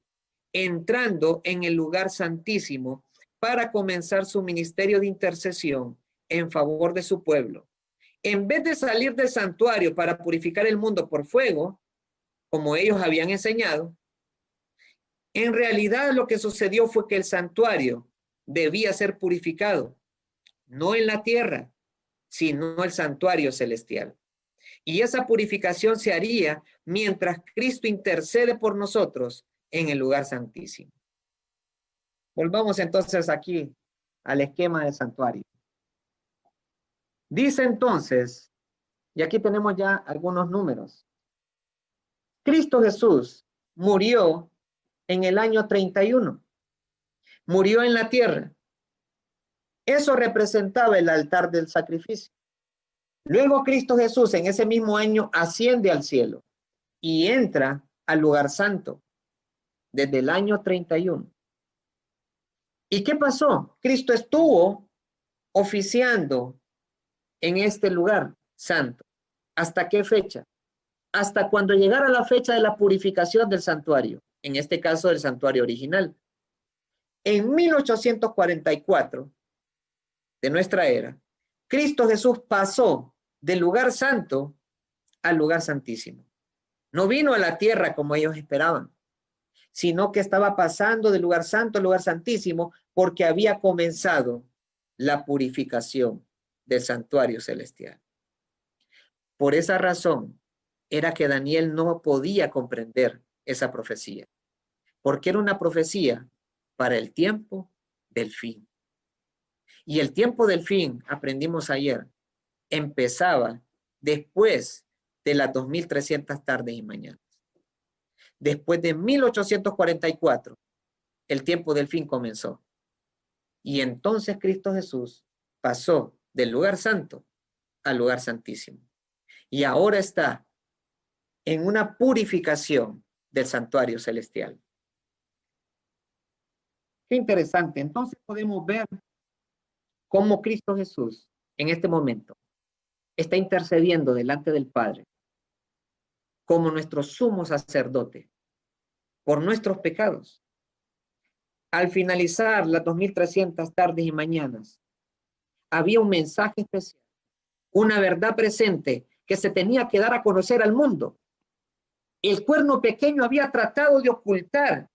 entrando en el lugar santísimo para comenzar su ministerio de intercesión en favor de su pueblo. En vez de salir del santuario para purificar el mundo por fuego, como ellos habían enseñado, en realidad lo que sucedió fue que el santuario debía ser purificado, no en la tierra, sino el santuario celestial. Y esa purificación se haría mientras Cristo intercede por nosotros en el lugar santísimo. Volvamos entonces aquí al esquema del santuario. Dice entonces, y aquí tenemos ya algunos números, Cristo Jesús murió en el año 31 murió en la tierra. Eso representaba el altar del sacrificio. Luego Cristo Jesús en ese mismo año asciende al cielo y entra al lugar santo desde el año 31. ¿Y qué pasó? Cristo estuvo oficiando en este lugar santo. ¿Hasta qué fecha? Hasta cuando llegara la fecha de la purificación del santuario, en este caso del santuario original. En 1844 de nuestra era, Cristo Jesús pasó del lugar santo al lugar santísimo. No vino a la tierra como ellos esperaban, sino que estaba pasando del lugar santo al lugar santísimo porque había comenzado la purificación del santuario celestial. Por esa razón era que Daniel no podía comprender esa profecía, porque era una profecía para el tiempo del fin. Y el tiempo del fin, aprendimos ayer, empezaba después de las 2300 tardes y mañanas. Después de 1844, el tiempo del fin comenzó. Y entonces Cristo Jesús pasó del lugar santo al lugar santísimo. Y ahora está en una purificación del santuario celestial. Qué interesante. Entonces podemos ver cómo Cristo Jesús en este momento está intercediendo delante del Padre como nuestro sumo sacerdote por nuestros pecados. Al finalizar las 2300 tardes y mañanas, había un mensaje especial, una verdad presente que se tenía que dar a conocer al mundo. El cuerno pequeño había tratado de ocultar,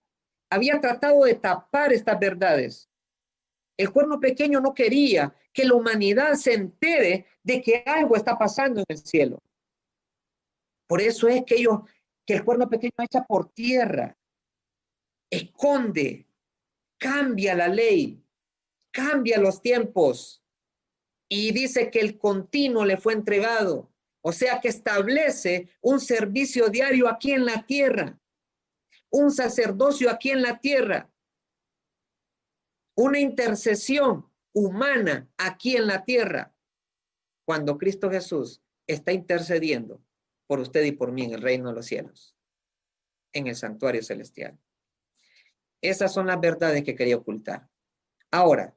había tratado de tapar estas verdades. El cuerno pequeño no quería que la humanidad se entere de que algo está pasando en el cielo. Por eso es que el cuerno pequeño echa por tierra, esconde, cambia la ley, cambia los tiempos y dice que el continuo le fue entregado. O sea que establece un servicio diario aquí en la tierra, un sacerdocio aquí en la tierra, una intercesión humana aquí en la tierra, cuando Cristo Jesús está intercediendo por usted y por mí en el reino de los cielos, en el santuario celestial. Esas son las verdades que quería ocultar. Ahora,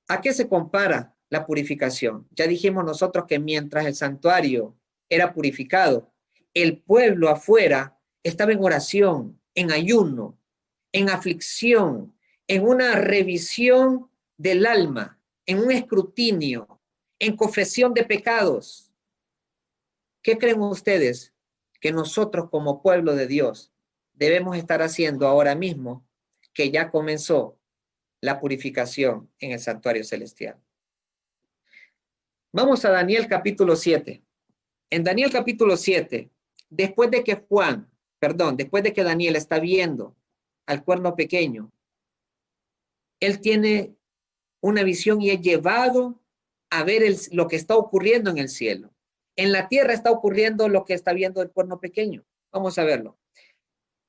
¿a qué se compara la purificación? Ya dijimos nosotros que mientras el santuario era purificado, el pueblo afuera estaba en oración, en ayuno, en aflicción, en una revisión del alma, en un escrutinio, en confesión de pecados. ¿Qué creen ustedes que nosotros como pueblo de Dios debemos estar haciendo ahora mismo que ya comenzó la purificación en el santuario celestial? Vamos a Daniel capítulo 7. En Daniel capítulo 7, después de que Daniel está viendo al cuerno pequeño, él tiene una visión y es llevado a ver lo que está ocurriendo en el cielo. En la tierra está ocurriendo lo que está viendo el cuerno pequeño. Vamos a verlo.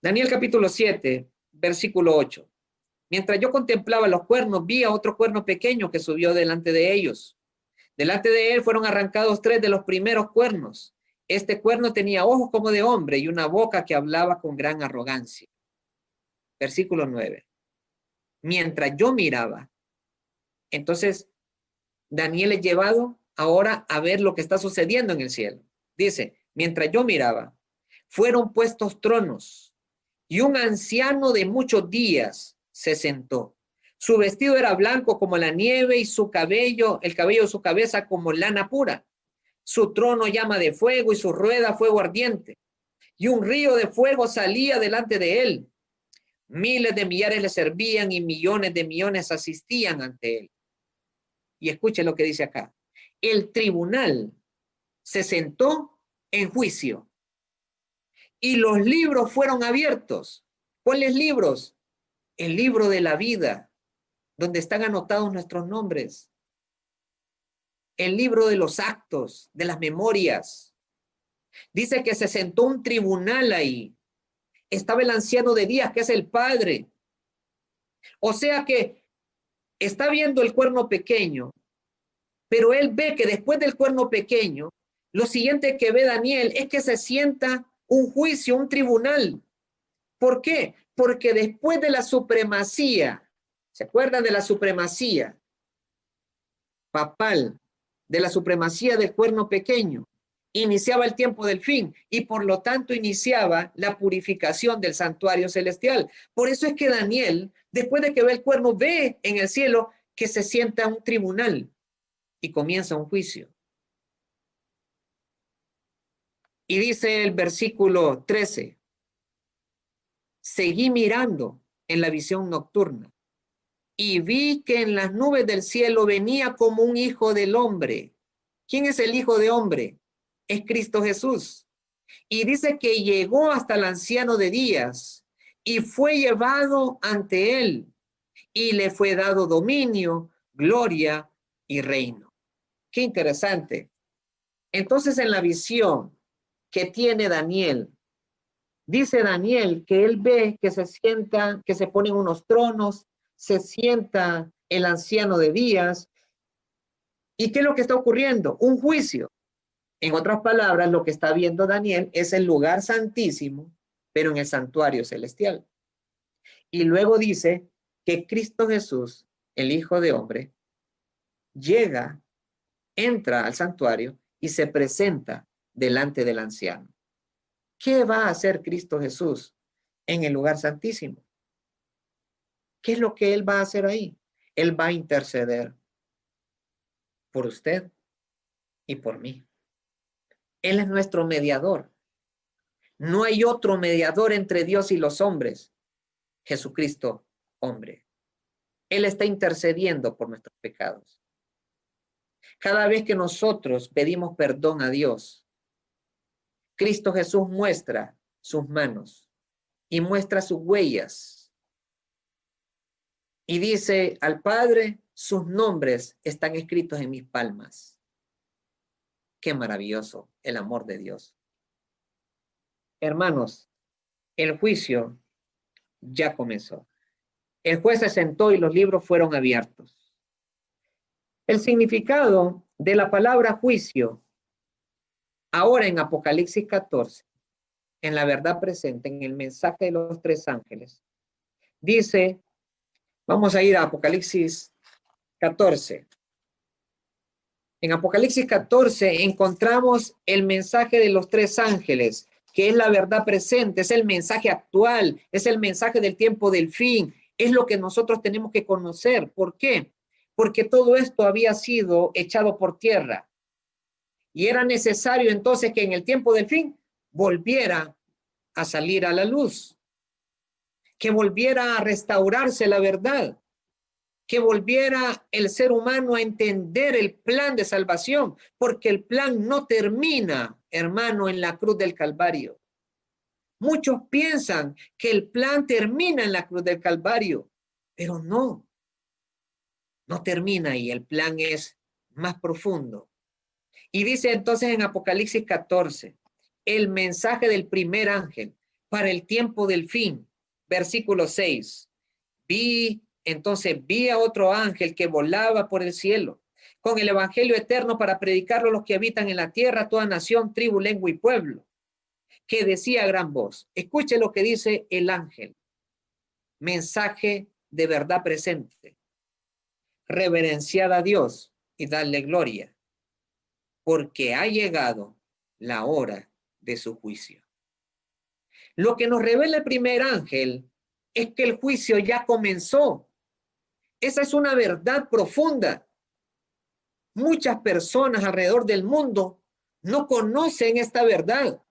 Daniel capítulo 7, versículo 8. Mientras yo contemplaba los cuernos, vi a otro cuerno pequeño que subió delante de ellos. Delante de él fueron arrancados 3 de los primeros cuernos. Este cuerno tenía ojos como de hombre y una boca que hablaba con gran arrogancia. Versículo 9. Mientras yo miraba, entonces Daniel es llevado ahora a ver lo que está sucediendo en el cielo. Dice, mientras yo miraba, fueron puestos tronos y un anciano de muchos días se sentó. Su vestido era blanco como la nieve y su cabello, el cabello de su cabeza como lana pura. Su trono llama de fuego y su rueda fuego ardiente. Y un río de fuego salía delante de él. Miles de millares le servían y millones de millones asistían ante él. Y escuche lo que dice acá. El tribunal se sentó en juicio y los libros fueron abiertos. ¿Cuáles libros? El libro de la vida, donde están anotados nuestros nombres. El libro de los actos, de las memorias. Dice que se sentó un tribunal ahí. Estaba el anciano de días, que es el Padre. O sea que está viendo el cuerno pequeño, pero él ve que después del cuerno pequeño, lo siguiente que ve Daniel es que se sienta un juicio, un tribunal. ¿Por qué? Porque después de la supremacía, ¿se acuerdan de la supremacía papal, de la supremacía del cuerno pequeño? Iniciaba el tiempo del fin y por lo tanto iniciaba la purificación del santuario celestial. Por eso es que Daniel, después de que ve el cuerno, ve en el cielo que se sienta un tribunal y comienza un juicio. Y dice el versículo 13, seguí mirando en la visión nocturna y vi que en las nubes del cielo venía como un hijo del hombre. ¿Quién es el hijo de hombre? Es Cristo Jesús. Y dice que llegó hasta el anciano de días y fue llevado ante él y le fue dado dominio, gloria y reino. Qué interesante. Entonces en la visión que tiene Daniel, dice Daniel que él ve que se sienta, que se ponen unos tronos, se sienta el anciano de días. ¿Y qué es lo que está ocurriendo? Un juicio. En otras palabras, lo que está viendo Daniel es el lugar santísimo, pero en el santuario celestial. Y luego dice que Cristo Jesús, el Hijo de Hombre, llega, entra al santuario y se presenta delante del anciano. ¿Qué va a hacer Cristo Jesús en el lugar santísimo? ¿Qué es lo que Él va a hacer ahí? Él va a interceder por usted y por mí. Él es nuestro mediador. No hay otro mediador entre Dios y los hombres. Jesucristo, hombre. Él está intercediendo por nuestros pecados. Cada vez que nosotros pedimos perdón a Dios, Cristo Jesús muestra sus manos y muestra sus huellas. Y dice al Padre, sus nombres están escritos en mis palmas. Qué maravilloso el amor de Dios. Hermanos, el juicio ya comenzó. El juez se sentó y los libros fueron abiertos. El significado de la palabra juicio, ahora en Apocalipsis 14, en la verdad presente, en el mensaje de los tres ángeles, dice, vamos a ir a Apocalipsis 14. En Apocalipsis 14 encontramos el mensaje de los tres ángeles, que es la verdad presente, es el mensaje actual, es el mensaje del tiempo del fin, es lo que nosotros tenemos que conocer. ¿Por qué? Porque todo esto había sido echado por tierra y era necesario entonces que en el tiempo del fin volviera a salir a la luz, que volviera a restaurarse la verdad, que volviera el ser humano a entender el plan de salvación, porque el plan no termina, hermano, en la cruz del Calvario. Muchos piensan que el plan termina en la cruz del Calvario, pero no, no termina ahí, el plan es más profundo. Y dice entonces en Apocalipsis 14, el mensaje del primer ángel para el tiempo del fin, versículo 6. Vi a otro ángel que volaba por el cielo con el evangelio eterno para predicarlo a los que habitan en la tierra, toda nación, tribu, lengua y pueblo, que decía a gran voz, escuche lo que dice el ángel, mensaje de verdad presente, reverenciad a Dios y dadle gloria, porque ha llegado la hora de su juicio. Lo que nos revela el primer ángel es que el juicio ya comenzó. Esa es una verdad profunda. Muchas personas alrededor del mundo no conocen esta verdad.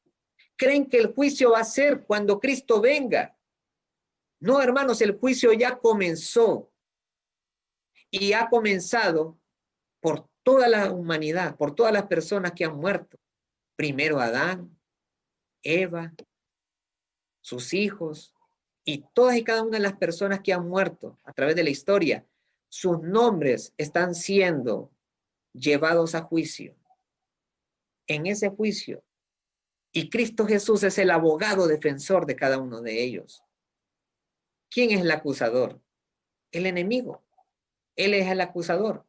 Creen que el juicio va a ser cuando Cristo venga. No, hermanos, el juicio ya comenzó. Y ha comenzado por toda la humanidad, por todas las personas que han muerto. Primero Adán, Eva, sus hijos, y todas y cada una de las personas que han muerto a través de la historia, sus nombres están siendo llevados a juicio. En ese juicio. Y Cristo Jesús es el abogado defensor de cada uno de ellos. ¿Quién es el acusador? El enemigo. Él es el acusador.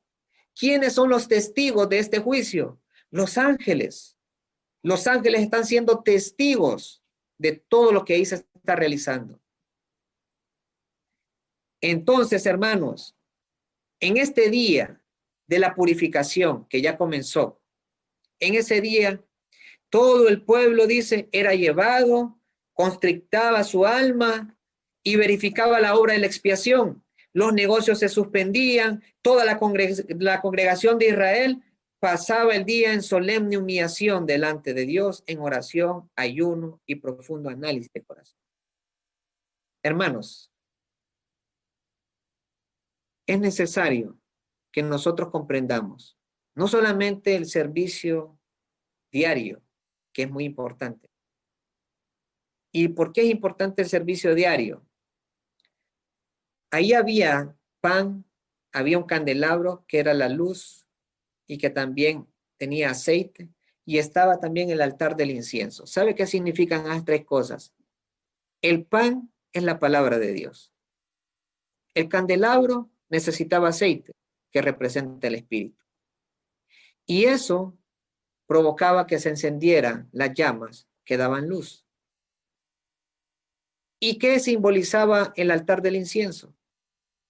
¿Quiénes son los testigos de este juicio? Los ángeles. Los ángeles están siendo testigos de todo lo que ahí se está realizando. Entonces, hermanos, en este día de la purificación que ya comenzó, en ese día, todo el pueblo, dice, era llevado, constrictaba su alma y verificaba la obra de la expiación. Los negocios se suspendían, toda la congregación de Israel pasaba el día en solemne humillación delante de Dios, en oración, ayuno y profundo análisis de corazón. Hermanos, es necesario que nosotros comprendamos no solamente el servicio diario, que es muy importante. ¿Y por qué es importante el servicio diario? Ahí había pan, había un candelabro que era la luz y que también tenía aceite, y estaba también el altar del incienso. ¿Sabe qué significan las tres cosas? El pan es la palabra de Dios. El candelabro necesitaba aceite, que representa el espíritu. Y eso provocaba que se encendieran las llamas que daban luz. ¿Y qué simbolizaba el altar del incienso?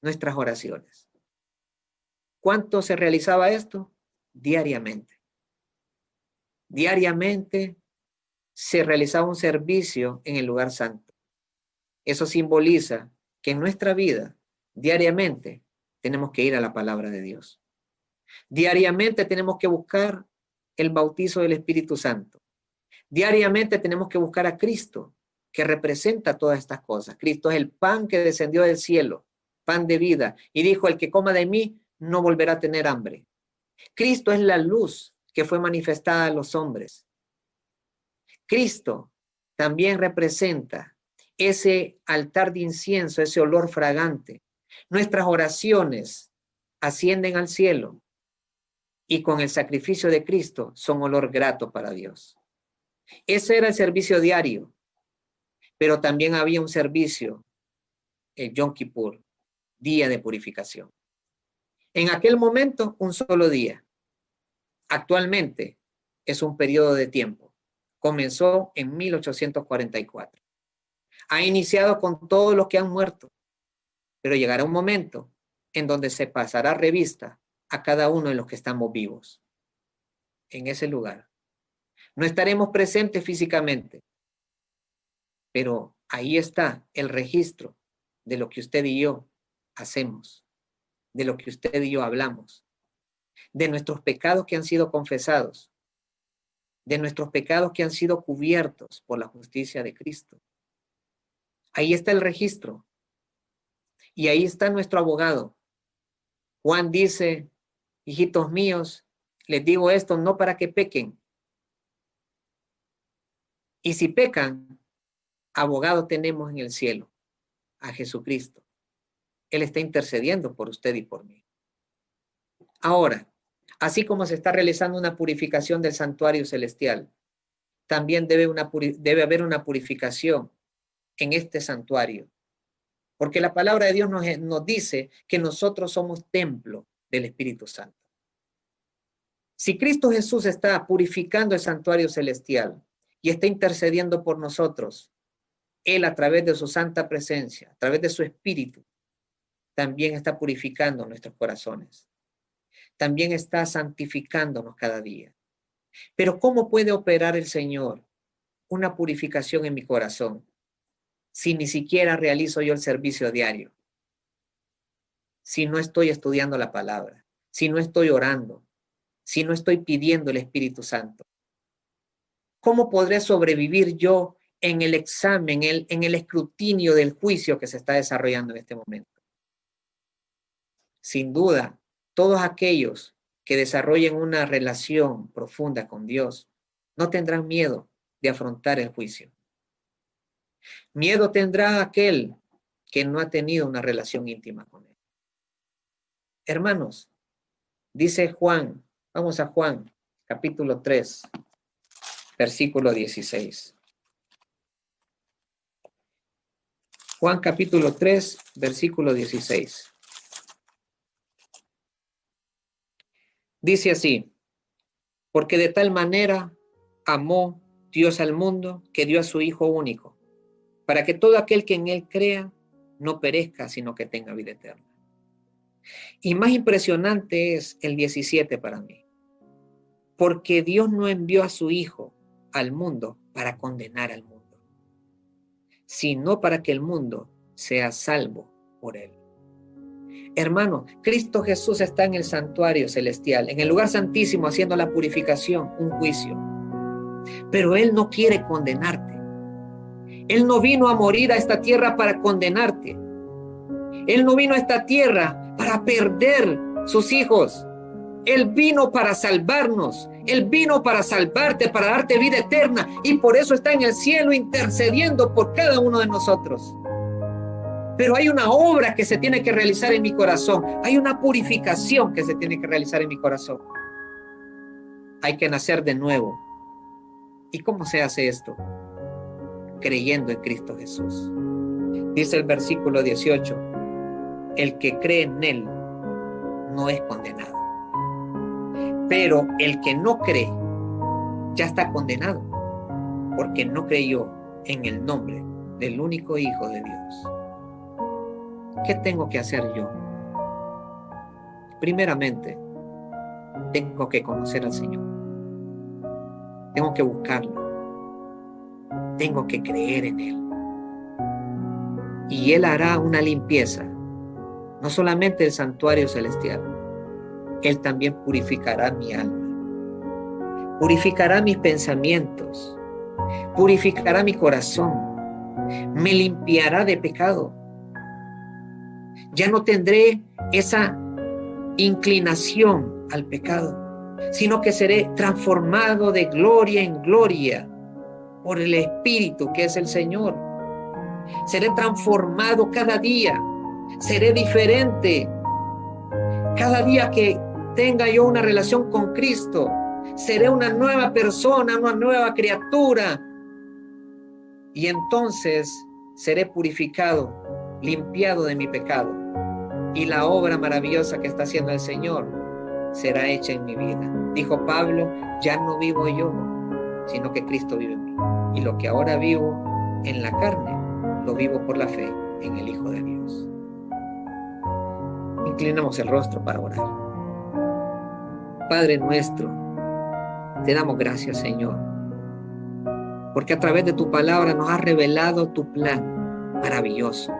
Nuestras oraciones. ¿Cuánto se realizaba esto? Diariamente. Diariamente se realizaba un servicio en el lugar santo. Eso simboliza que en nuestra vida, diariamente, tenemos que ir a la palabra de Dios. Diariamente tenemos que buscar el bautizo del Espíritu Santo. Diariamente tenemos que buscar a Cristo, que representa todas estas cosas. Cristo es el pan que descendió del cielo, pan de vida, y dijo, el que coma de mí no volverá a tener hambre. Cristo es la luz que fue manifestada a los hombres. Cristo también representa ese altar de incienso, ese olor fragante. Nuestras oraciones ascienden al cielo y con el sacrificio de Cristo son olor grato para Dios. Ese era el servicio diario, pero también había un servicio, el Yom Kippur, día de purificación. En aquel momento, un solo día. Actualmente es un periodo de tiempo. Comenzó en 1844. Ha iniciado con todos los que han muerto, pero llegará un momento en donde se pasará revista a cada uno de los que estamos vivos en ese lugar. No estaremos presentes físicamente, pero ahí está el registro de lo que usted y yo hacemos, de lo que usted y yo hablamos, de nuestros pecados que han sido confesados, de nuestros pecados que han sido cubiertos por la justicia de Cristo. Ahí está el registro. Y ahí está nuestro abogado. Juan dice, hijitos míos, les digo esto no para que pequen. Y si pecan, abogado tenemos en el cielo, a Jesucristo. Él está intercediendo por usted y por mí. Ahora, así como se está realizando una purificación del santuario celestial, también debe haber una purificación en este santuario. Porque la palabra de Dios nos dice que nosotros somos templo del Espíritu Santo. Si Cristo Jesús está purificando el santuario celestial y está intercediendo por nosotros, Él a través de su santa presencia, a través de su Espíritu, también está purificando nuestros corazones. También está santificándonos cada día. Pero ¿cómo puede operar el Señor una purificación en mi corazón si ni siquiera realizo yo el servicio diario? Si no estoy estudiando la palabra, si no estoy orando, si no estoy pidiendo el Espíritu Santo. ¿Cómo podré sobrevivir yo en el examen, en el escrutinio del juicio que se está desarrollando en este momento? Sin duda, todos aquellos que desarrollen una relación profunda con Dios no tendrán miedo de afrontar el juicio. Miedo tendrá aquel que no ha tenido una relación íntima con Él. Hermanos, dice Juan, vamos a Juan, capítulo 3, versículo 16. Juan capítulo 3, versículo 16. Dice así: porque de tal manera amó Dios al mundo que dio a su Hijo único, para que todo aquel que en él crea no perezca, sino que tenga vida eterna. Y más impresionante es el 17 para mí, porque Dios no envió a su Hijo al mundo para condenar al mundo, sino para que el mundo sea salvo por él. Hermano, Cristo Jesús está en el santuario celestial, en el lugar santísimo, haciendo la purificación, un juicio. Pero Él no quiere condenarte. Él no vino a morir a esta tierra para condenarte. Él no vino a esta tierra para perder sus hijos. Él vino para salvarnos. Él vino para salvarte, para darte vida eterna. Y por eso está en el cielo intercediendo por cada uno de nosotros. Pero hay una obra que se tiene que realizar en mi corazón. Hay una purificación que se tiene que realizar en mi corazón. Hay que nacer de nuevo. ¿Y cómo se hace esto? Creyendo en Cristo Jesús. Dice el versículo 18: el que cree en Él no es condenado. Pero el que no cree ya está condenado, porque no creyó en el nombre del único Hijo de Dios. ¿Qué tengo que hacer yo? Primeramente, tengo que conocer al Señor. Tengo que buscarlo. Tengo que creer en Él. Y Él hará una limpieza, no solamente del santuario celestial. Él también purificará mi alma. Purificará mis pensamientos. Purificará mi corazón. Me limpiará de pecado. Ya no tendré esa inclinación al pecado, sino que seré transformado de gloria en gloria por el Espíritu que es el Señor. Seré transformado cada día, seré diferente. Cada día que tenga yo una relación con Cristo, seré una nueva persona, una nueva criatura. Y entonces seré purificado, limpiado de mi pecado. Y la obra maravillosa que está haciendo el Señor será hecha en mi vida. Dijo Pablo: ya no vivo yo, sino que Cristo vive en mí. Y lo que ahora vivo en la carne, lo vivo por la fe en el Hijo de Dios. Inclinamos el rostro para orar. Padre nuestro, te damos gracias, Señor, porque a través de tu palabra nos has revelado tu plan maravilloso.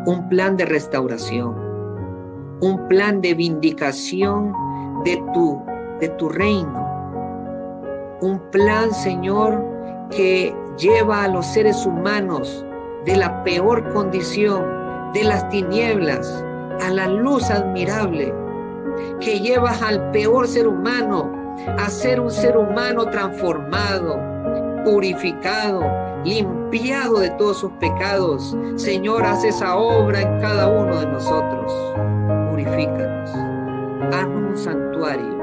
Un plan de restauración, un plan de vindicación de tu reino. Un plan, Señor, que lleva a los seres humanos de la peor condición, de las tinieblas, a la luz admirable, que llevas al peor ser humano a ser un ser humano transformado, purificado, limpiado de todos sus pecados. Señor, haz esa obra en cada uno de nosotros. Purifícanos. Haznos un santuario,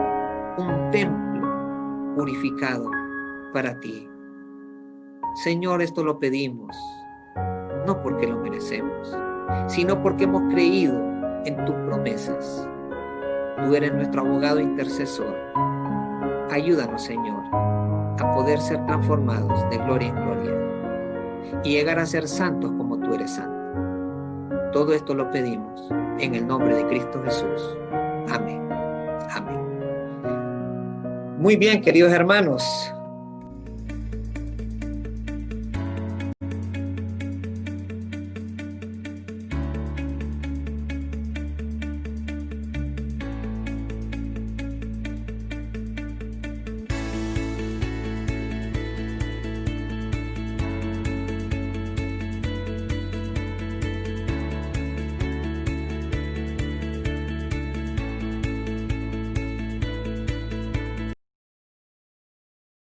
un templo purificado para ti. Señor, esto lo pedimos, no porque lo merecemos, sino porque hemos creído en tus promesas. Tú eres nuestro abogado intercesor. Ayúdanos, Señor, a poder ser transformados de gloria en gloria y llegar a ser santos como tú eres santo. Todo esto lo pedimos en el nombre de Cristo Jesús. Amén. Amén. Muy bien, queridos hermanos.